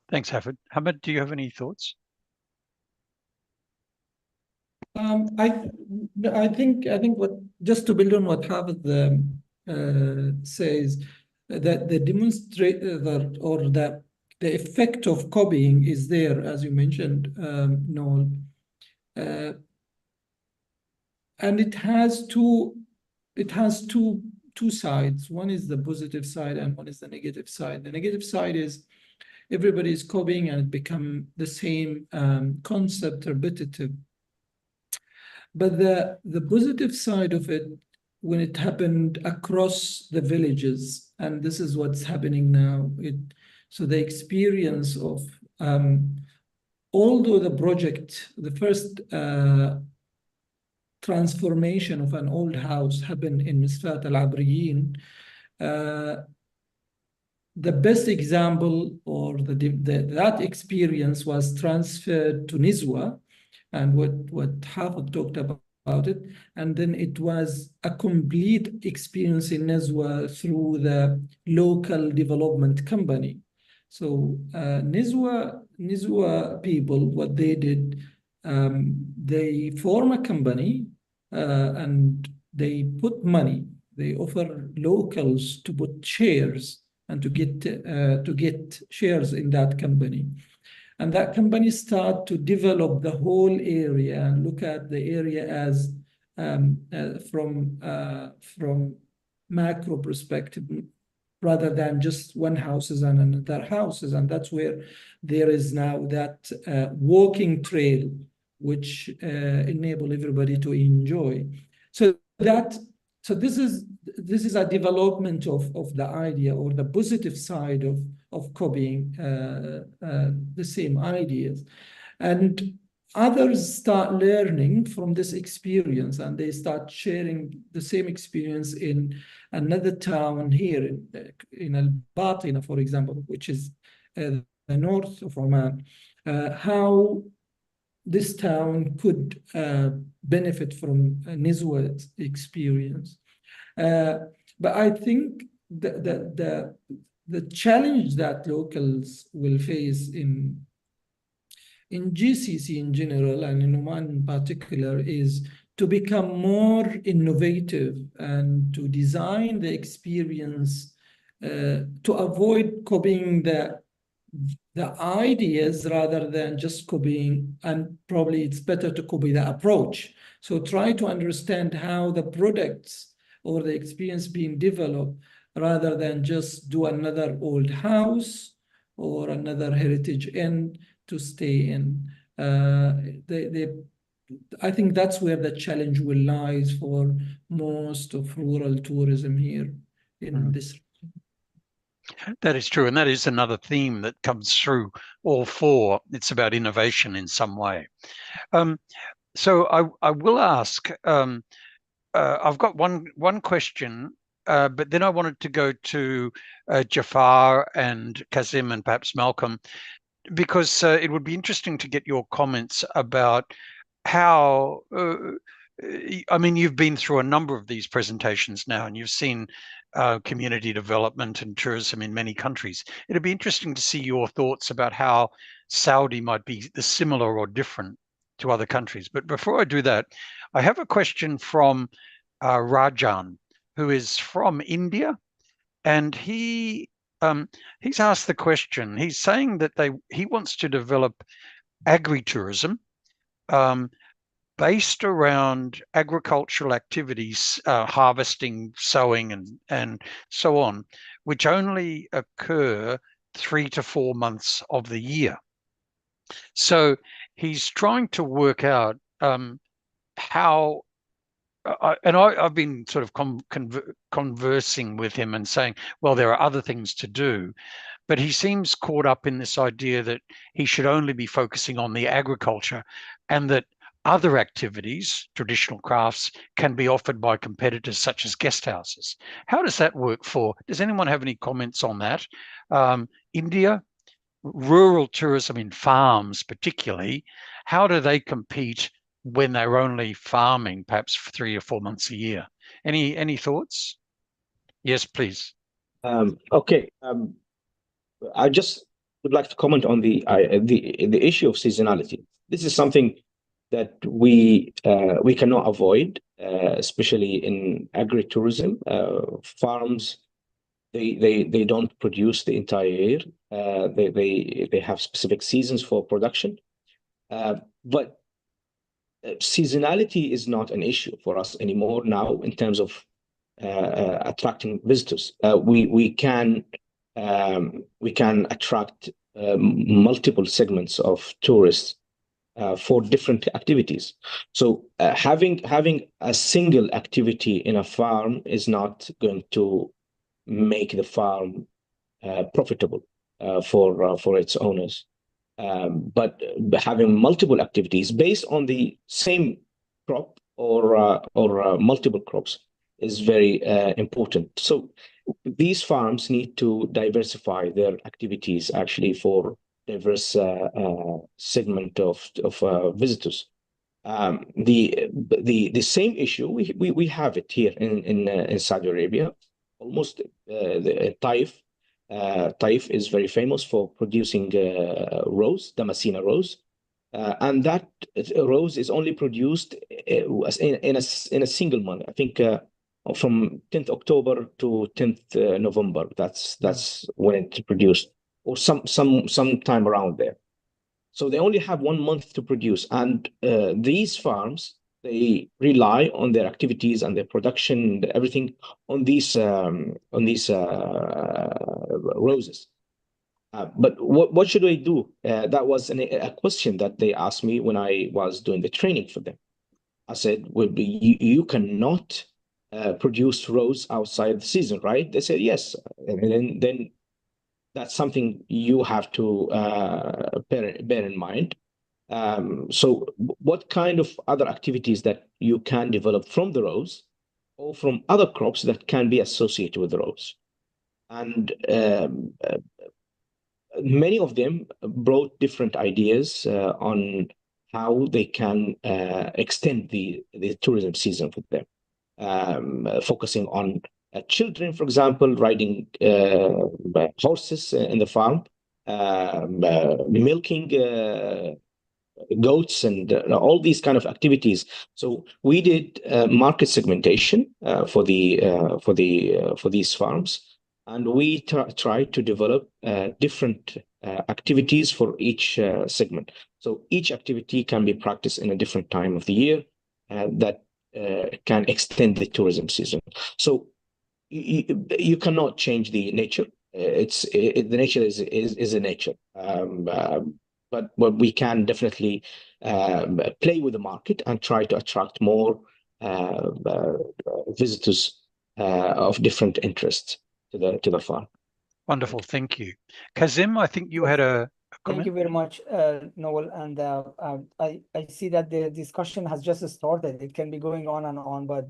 Speaker 1: Thanks, Hafid. Hamid, do you have any thoughts?
Speaker 3: I think just to build on what Hafid says, that the demonstrator or the effect of copying is there, as you mentioned, Noel, and it has two sides. One is the positive side, and one is the negative side. The negative side is everybody is copying, and it become the same concept, repetitive. But the positive side of it, when it happened across the villages, and this is what's happening now. So the experience of, although the project, the first transformation of an old house happened in Muscat al-Abriyin, the best example or that experience was transferred to Nizwa, and what Hafid talked about it, and then it was a complete experience in Nizwa through the local development company. So Nizwa people, what they did, they form a company and they put money. They offer locals to put shares and to get shares in that company. And that company start to develop the whole area and look at the area as from macro perspective, rather than just one houses and another houses. And that's where there is now that walking trail, which enable everybody to enjoy. So this is a development of the idea, or the positive side of copying the same ideas. And others start learning from this experience, and they start sharing the same experience in another town here in Al-Batina, for example, which is the north of Oman, how this town could benefit from Nizwa's experience. But I think the challenge that locals will face in GCC in general, and in Oman in particular, is to become more innovative and to design the experience to avoid copying the ideas rather than just copying, and probably it's better to copy the approach. So try to understand how the products or the experience being developed, rather than just do another old house or another heritage inn to stay in. I think that's where the challenge will lies for most of rural tourism here in this.
Speaker 1: That is true, and that is another theme that comes through all four. It's about innovation in some way. So I will ask. I've got one question, but then I wanted to go to Jafar and Kazim and perhaps Malcolm, because it would be interesting to get your comments about how. I mean, you've been through a number of these presentations now, and you've seen community development and tourism in many countries. It'd be interesting to see your thoughts about how Saudi might be similar or different to other countries. But before I do that, I have a question from Rajan, who is from India, and he's asked the question. He's saying that he wants to develop agritourism based around agricultural activities, harvesting, sowing, and so on, which only occur 3 to 4 months of the year. So he's trying to work out how, and I've been sort of conversing with him and saying, well, there are other things to do, but he seems caught up in this idea that he should only be focusing on the agriculture, and that other activities, traditional crafts, can be offered by competitors such as guest houses. How does that work for? Does anyone have any comments on that? India, rural tourism in farms particularly, how do they compete when they're only farming perhaps 3 or 4 months a year? Any thoughts? Yes, please.
Speaker 7: Okay. I just would like to comment on the issue of seasonality. This is something that we cannot avoid, especially in agritourism. Farms, they don't produce the entire year. They have specific seasons for production, but seasonality is not an issue for us anymore now in terms of attracting visitors. We can attract multiple segments of tourists for different activities. So having a single activity in a farm is not going to make the farm profitable for its owners. But having multiple activities based on the same crop or multiple crops is very important. So these farms need to diversify their activities actually for diverse segment of visitors. The same issue we have it here in Saudi Arabia. Almost Taif is very famous for producing rose, Damascena rose, and that rose is only produced in a single month. I think from 10th October to 10th November. That's when it's produced, or some time around there. So they only have 1 month to produce. And these farms, they rely on their activities and their production, everything on these roses. But what should I do? That was a question that they asked me when I was doing the training for them. I said, well, you cannot produce rose outside the season, right? They said, yes. And then that's something you have to bear in mind. So what kind of other activities that you can develop from the rose or from other crops that can be associated with the rose? And many of them brought different ideas on how they can extend the tourism season for them, focusing on children, for example, riding horses in the farm, milking goats, and all these kind of activities. So we did market segmentation for these farms, and we tried to develop different activities for each segment. So each activity can be practiced in a different time of the year that can extend the tourism season. So you cannot change the nature. The nature is a nature. But we can definitely play with the market and try to attract more visitors of different interests to the farm.
Speaker 1: Wonderful, thank you. Kazim, I think you had a comment.
Speaker 4: Thank you very much, Noel. And I see that the discussion has just started. It can be going on and on, but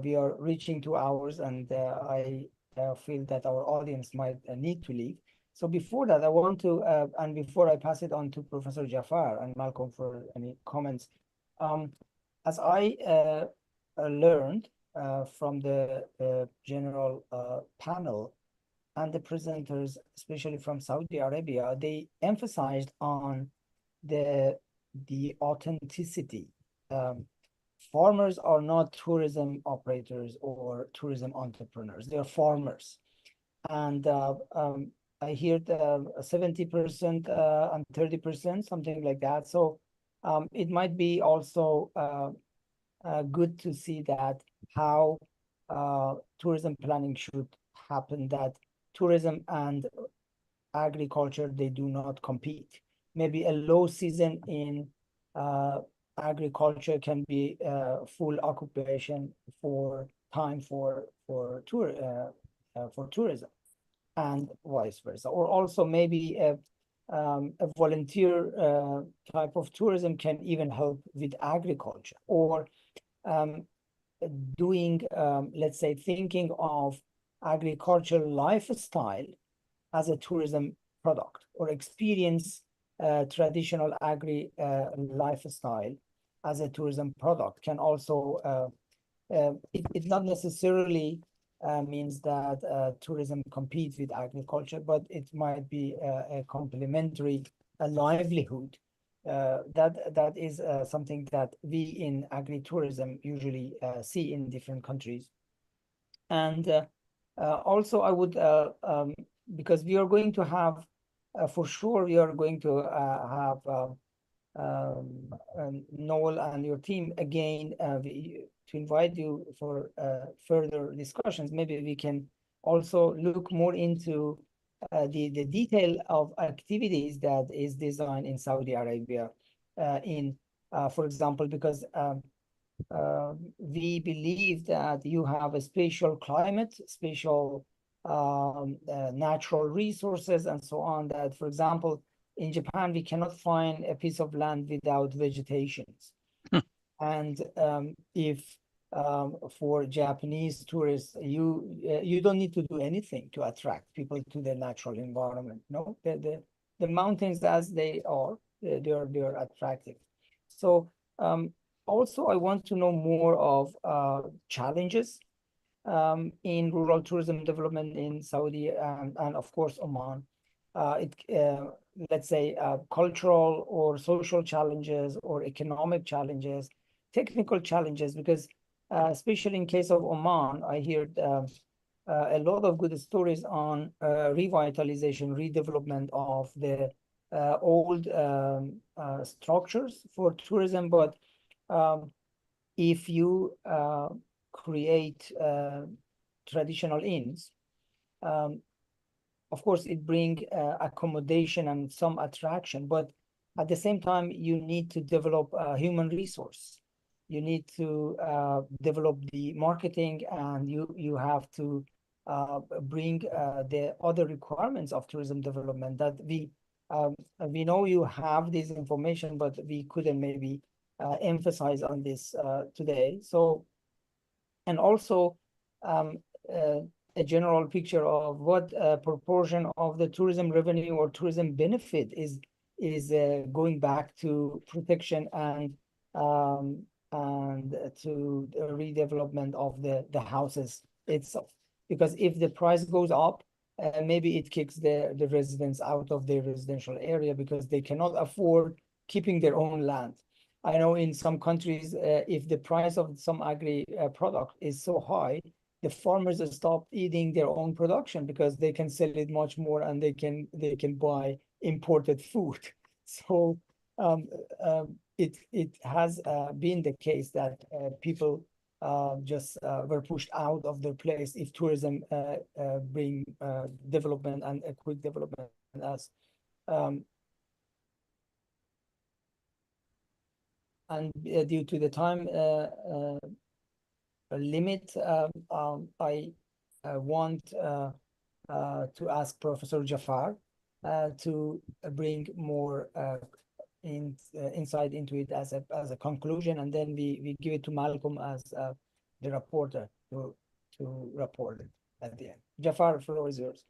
Speaker 4: we are reaching 2 hours, and I feel that our audience might need to leave. So before that, I want to, and before I pass it on to Professor Jafar and Malcolm for any comments, as I learned from the general panel and the presenters, especially from Saudi Arabia, they emphasized on the authenticity. Farmers are not tourism operators or tourism entrepreneurs. They are farmers. And I hear 70% and 30%, something like that. So it might be also good to see that how tourism planning should happen, that tourism and agriculture, they do not compete. Maybe a low season in agriculture can be full occupation for time for tourism, and vice versa. Or also maybe a volunteer type of tourism can even help with agriculture, or doing, let's say, thinking of agricultural lifestyle as a tourism product, or experience traditional agri lifestyle as a tourism product can also, it not necessarily means that tourism competes with agriculture, but it might be a complementary livelihood. That is something that we in agritourism usually see in different countries. And also I would, because we are going to have, for sure, we are going to have Noel and your team again to invite you for further discussions. Maybe we can also look more into the detail of activities that is designed in Saudi Arabia, for example, because we believe that you have a special climate, special natural resources, and so on, that, for example, in Japan, we cannot find a piece of land without vegetations. And if for Japanese tourists, you don't need to do anything to attract people to the natural environment. No, the mountains as they are attractive. So also I want to know more of challenges in rural tourism development in Saudi and of course Oman. Let's say cultural or social challenges or economic challenges, technical challenges, because especially in case of Oman, I heard a lot of good stories on revitalization, redevelopment of the old structures for tourism, but if you create traditional inns, of course, it brings accommodation and some attraction, but at the same time, you need to develop a human resource. You need to develop the marketing, and you have to bring the other requirements of tourism development that we know you have this information, but we couldn't maybe emphasize on this today. So, and also a general picture of what proportion of the tourism revenue or tourism benefit is going back to protection and to the redevelopment of the houses itself. Because if the price goes up, maybe it kicks the residents out of their residential area because they cannot afford keeping their own land. I know in some countries, if the price of some agri product is so high, the farmers stop eating their own production because they can sell it much more and they can buy imported food. So it has been the case that people just were pushed out of their place if tourism bring development and a quick development as and due to the time limit, I want to ask Professor Jafar to bring more insight into it as a conclusion, and then we give it to Malcolm as the reporter to report it at the end. Jafar, the floor is yours.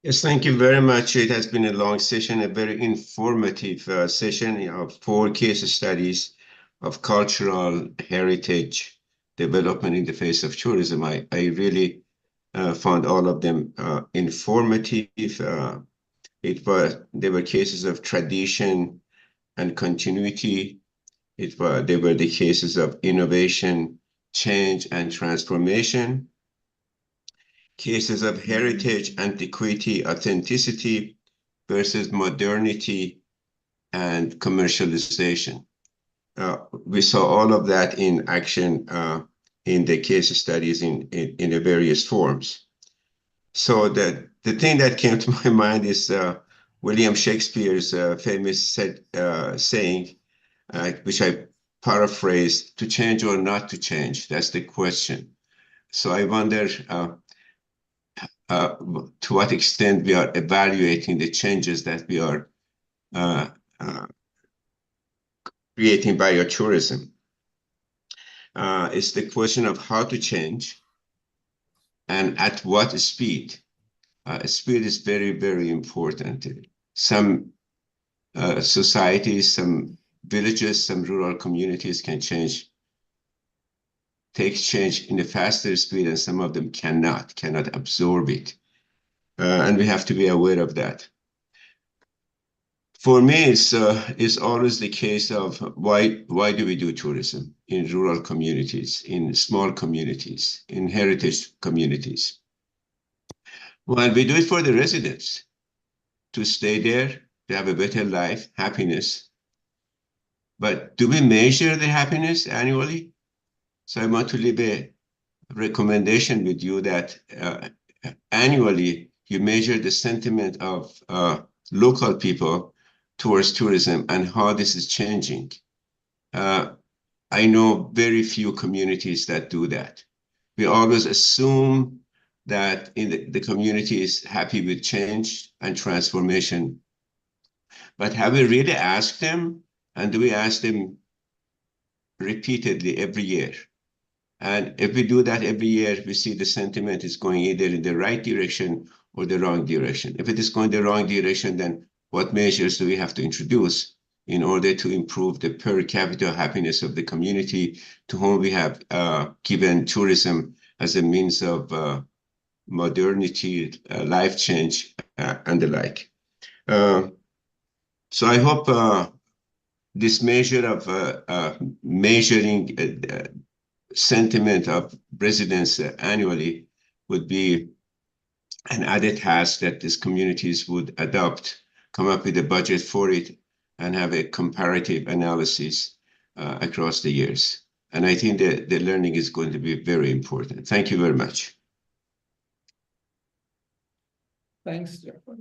Speaker 5: Yes, thank you very much. It has been a long session, a very informative session of 4 case studies of cultural heritage development in the face of tourism. I really found all of them informative. They were cases of tradition and continuity. They were the cases of innovation, change, and transformation. Cases of heritage, antiquity, authenticity versus modernity and commercialization. We saw all of that in action in the case studies in the various forms. So the thing that came to my mind is William Shakespeare's famous saying, which I paraphrased, to change or not to change. That's the question. So I wonder to what extent we are evaluating the changes that we are creating biotourism. It's the question of how to change and at what speed. Speed is very, very important. Some societies, some villages, some rural communities can take change in a faster speed, and some of them cannot absorb it. And we have to be aware of that. For me, it's always the case of why do we do tourism in rural communities, in small communities, in heritage communities? Well, we do it for the residents to stay there, to have a better life, happiness. But do we measure the happiness annually? So I want to leave a recommendation with you that annually you measure the sentiment of local people towards tourism and how this is changing. I know very few communities that do that. We always assume that the community is happy with change and transformation. But have we really asked them? And do we ask them repeatedly every year? And if we do that every year, we see the sentiment is going either in the right direction or the wrong direction. If it is going the wrong direction, then what measures do we have to introduce in order to improve the per capita happiness of the community to whom we have given tourism as a means of modernity, life change, and the like. So I hope this measure of measuring sentiment of residents annually would be and other tasks that these communities would adopt, come up with a budget for it, and have a comparative analysis across the years. And I think that the learning is going to be very important. Thank you very much.
Speaker 3: Thanks, Jafar.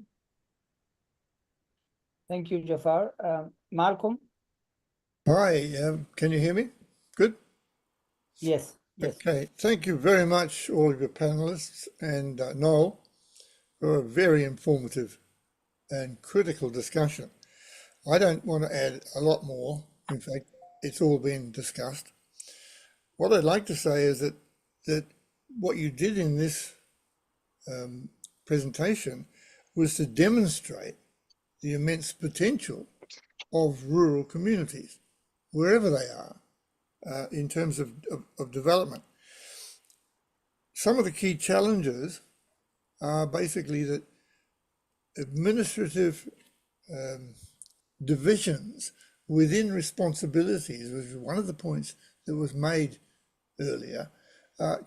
Speaker 4: Thank you, Jafar. Malcolm?
Speaker 2: Hi, can you hear me? Good?
Speaker 4: Yes, yes.
Speaker 2: Okay, thank you very much, all of your panelists, and Noel, for a very informative and critical discussion. I don't want to add a lot more. In fact, it's all been discussed. What I'd like to say is that what you did in this presentation was to demonstrate the immense potential of rural communities, wherever they are, in terms of development. Some of the key challenges are basically that administrative divisions within responsibilities, which was one of the points that was made earlier,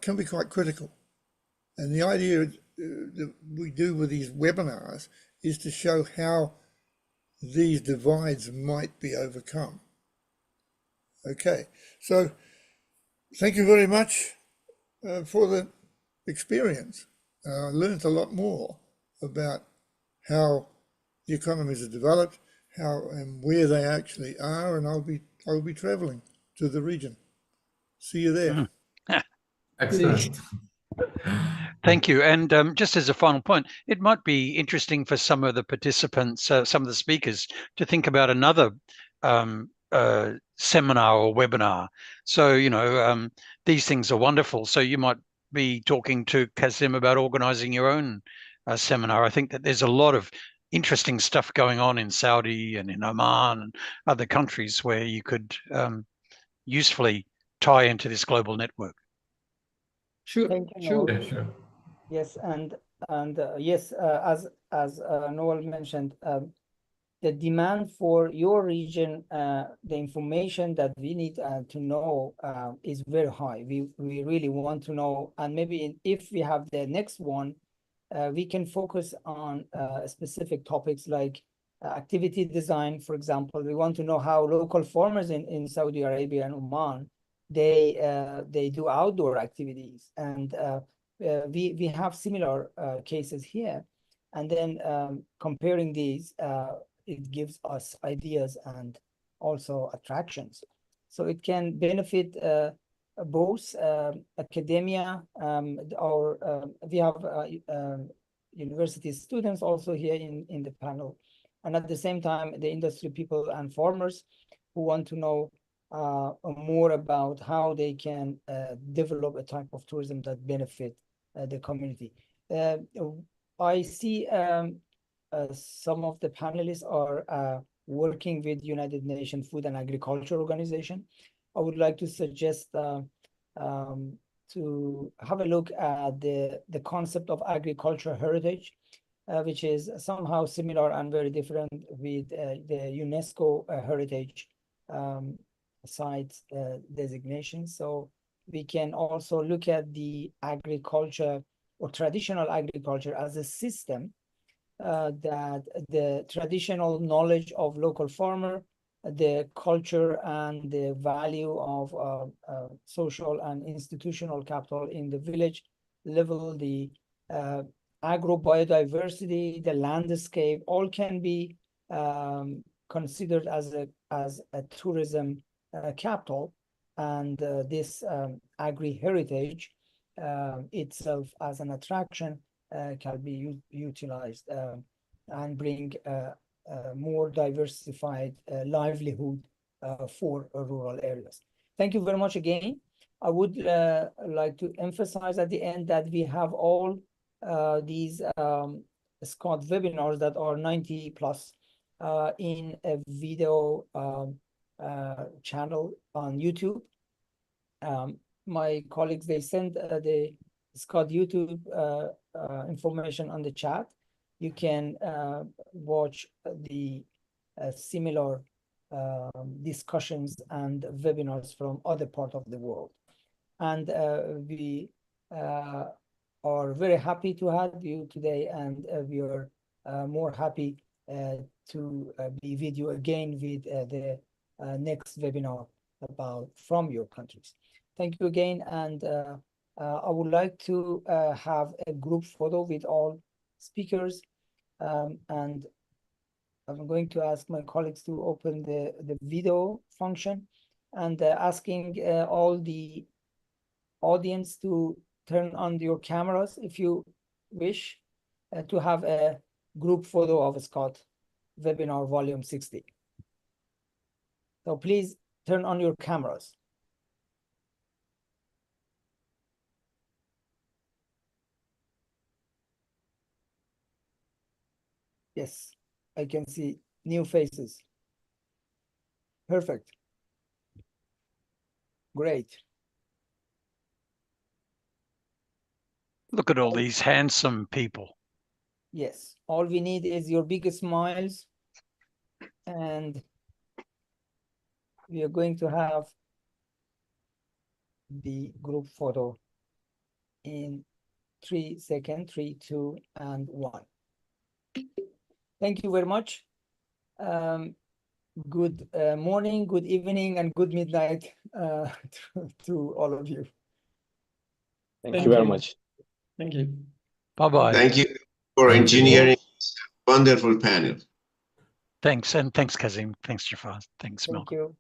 Speaker 2: can be quite critical. And the idea that we do with these webinars is to show how these divides might be overcome. Okay, so thank you very much for the experience. I learned a lot more about how the economies are developed, how and where they actually are, and I'll be traveling to the region. See you there.
Speaker 8: Excellent.
Speaker 1: Thank you. And just as a final point, it might be interesting for some of the participants, some of the speakers, to think about another seminar or webinar. So, these things are wonderful. So you might be talking to Kazim about organizing your own seminar. I think that there's a lot of interesting stuff going on in Saudi and in Oman and other countries where you could usefully tie into this global network.
Speaker 3: Sure,
Speaker 4: Thank you,
Speaker 3: sure.
Speaker 4: Noel.
Speaker 8: Yeah, sure.
Speaker 4: Yes, and yes, as Noel mentioned, the demand for your region, the information that we need to know is very high. We really want to know, and maybe if we have the next one, we can focus on specific topics like activity design, for example. We want to know how local farmers in Saudi Arabia and Oman, they do outdoor activities, and we have similar cases here. And then comparing these, it gives us ideas and also attractions. So it can benefit both academia, we have university students also here in the panel, and at the same time the industry people and farmers who want to know more about how they can develop a type of tourism that benefit the community. I see some of the panelists are working with United Nations Food and Agriculture Organization. I would like to suggest to have a look at the concept of agricultural heritage, which is somehow similar and very different with the UNESCO heritage sites designation. So we can also look at the agriculture or traditional agriculture as a system that the traditional knowledge of local farmer, the culture and the value of social and institutional capital in the village level, the agro-biodiversity, the landscape, all can be considered as a tourism capital. And this agri-heritage itself as an attraction can be utilized and bring more diversified livelihood for rural areas. Thank you very much again. I would like to emphasize at the end that we have all these SCOT webinars that are 90 plus in a video channel on YouTube. My colleagues, they sent the SCOT YouTube information on the chat. You can watch the similar discussions and webinars from other parts of the world. And we are very happy to have you today, and we are more happy to be with you again with the next webinar about from your countries. Thank you again, and I would like to have a group photo with all speakers, and I'm going to ask my colleagues to open the video function, and asking all the audience to turn on your cameras if you wish to have a group photo of Scott webinar volume 60. So please turn on your cameras. Yes, I can see new faces. Perfect. Great.
Speaker 1: Look at all these handsome people.
Speaker 4: Yes, all we need is your big smiles, and we are going to have the group photo in 3 seconds, 3, 2, and 1. Thank you very much. Good morning, good evening, and good midnight to all of you.
Speaker 7: Thank you very much.
Speaker 3: Thank you.
Speaker 1: Bye-bye.
Speaker 5: Thank you for
Speaker 1: Thank you.
Speaker 5: engineering this wonderful panel.
Speaker 1: Thanks, and thanks, Kazim. Thanks, Jafar. Thanks, Mel.
Speaker 4: Thank you.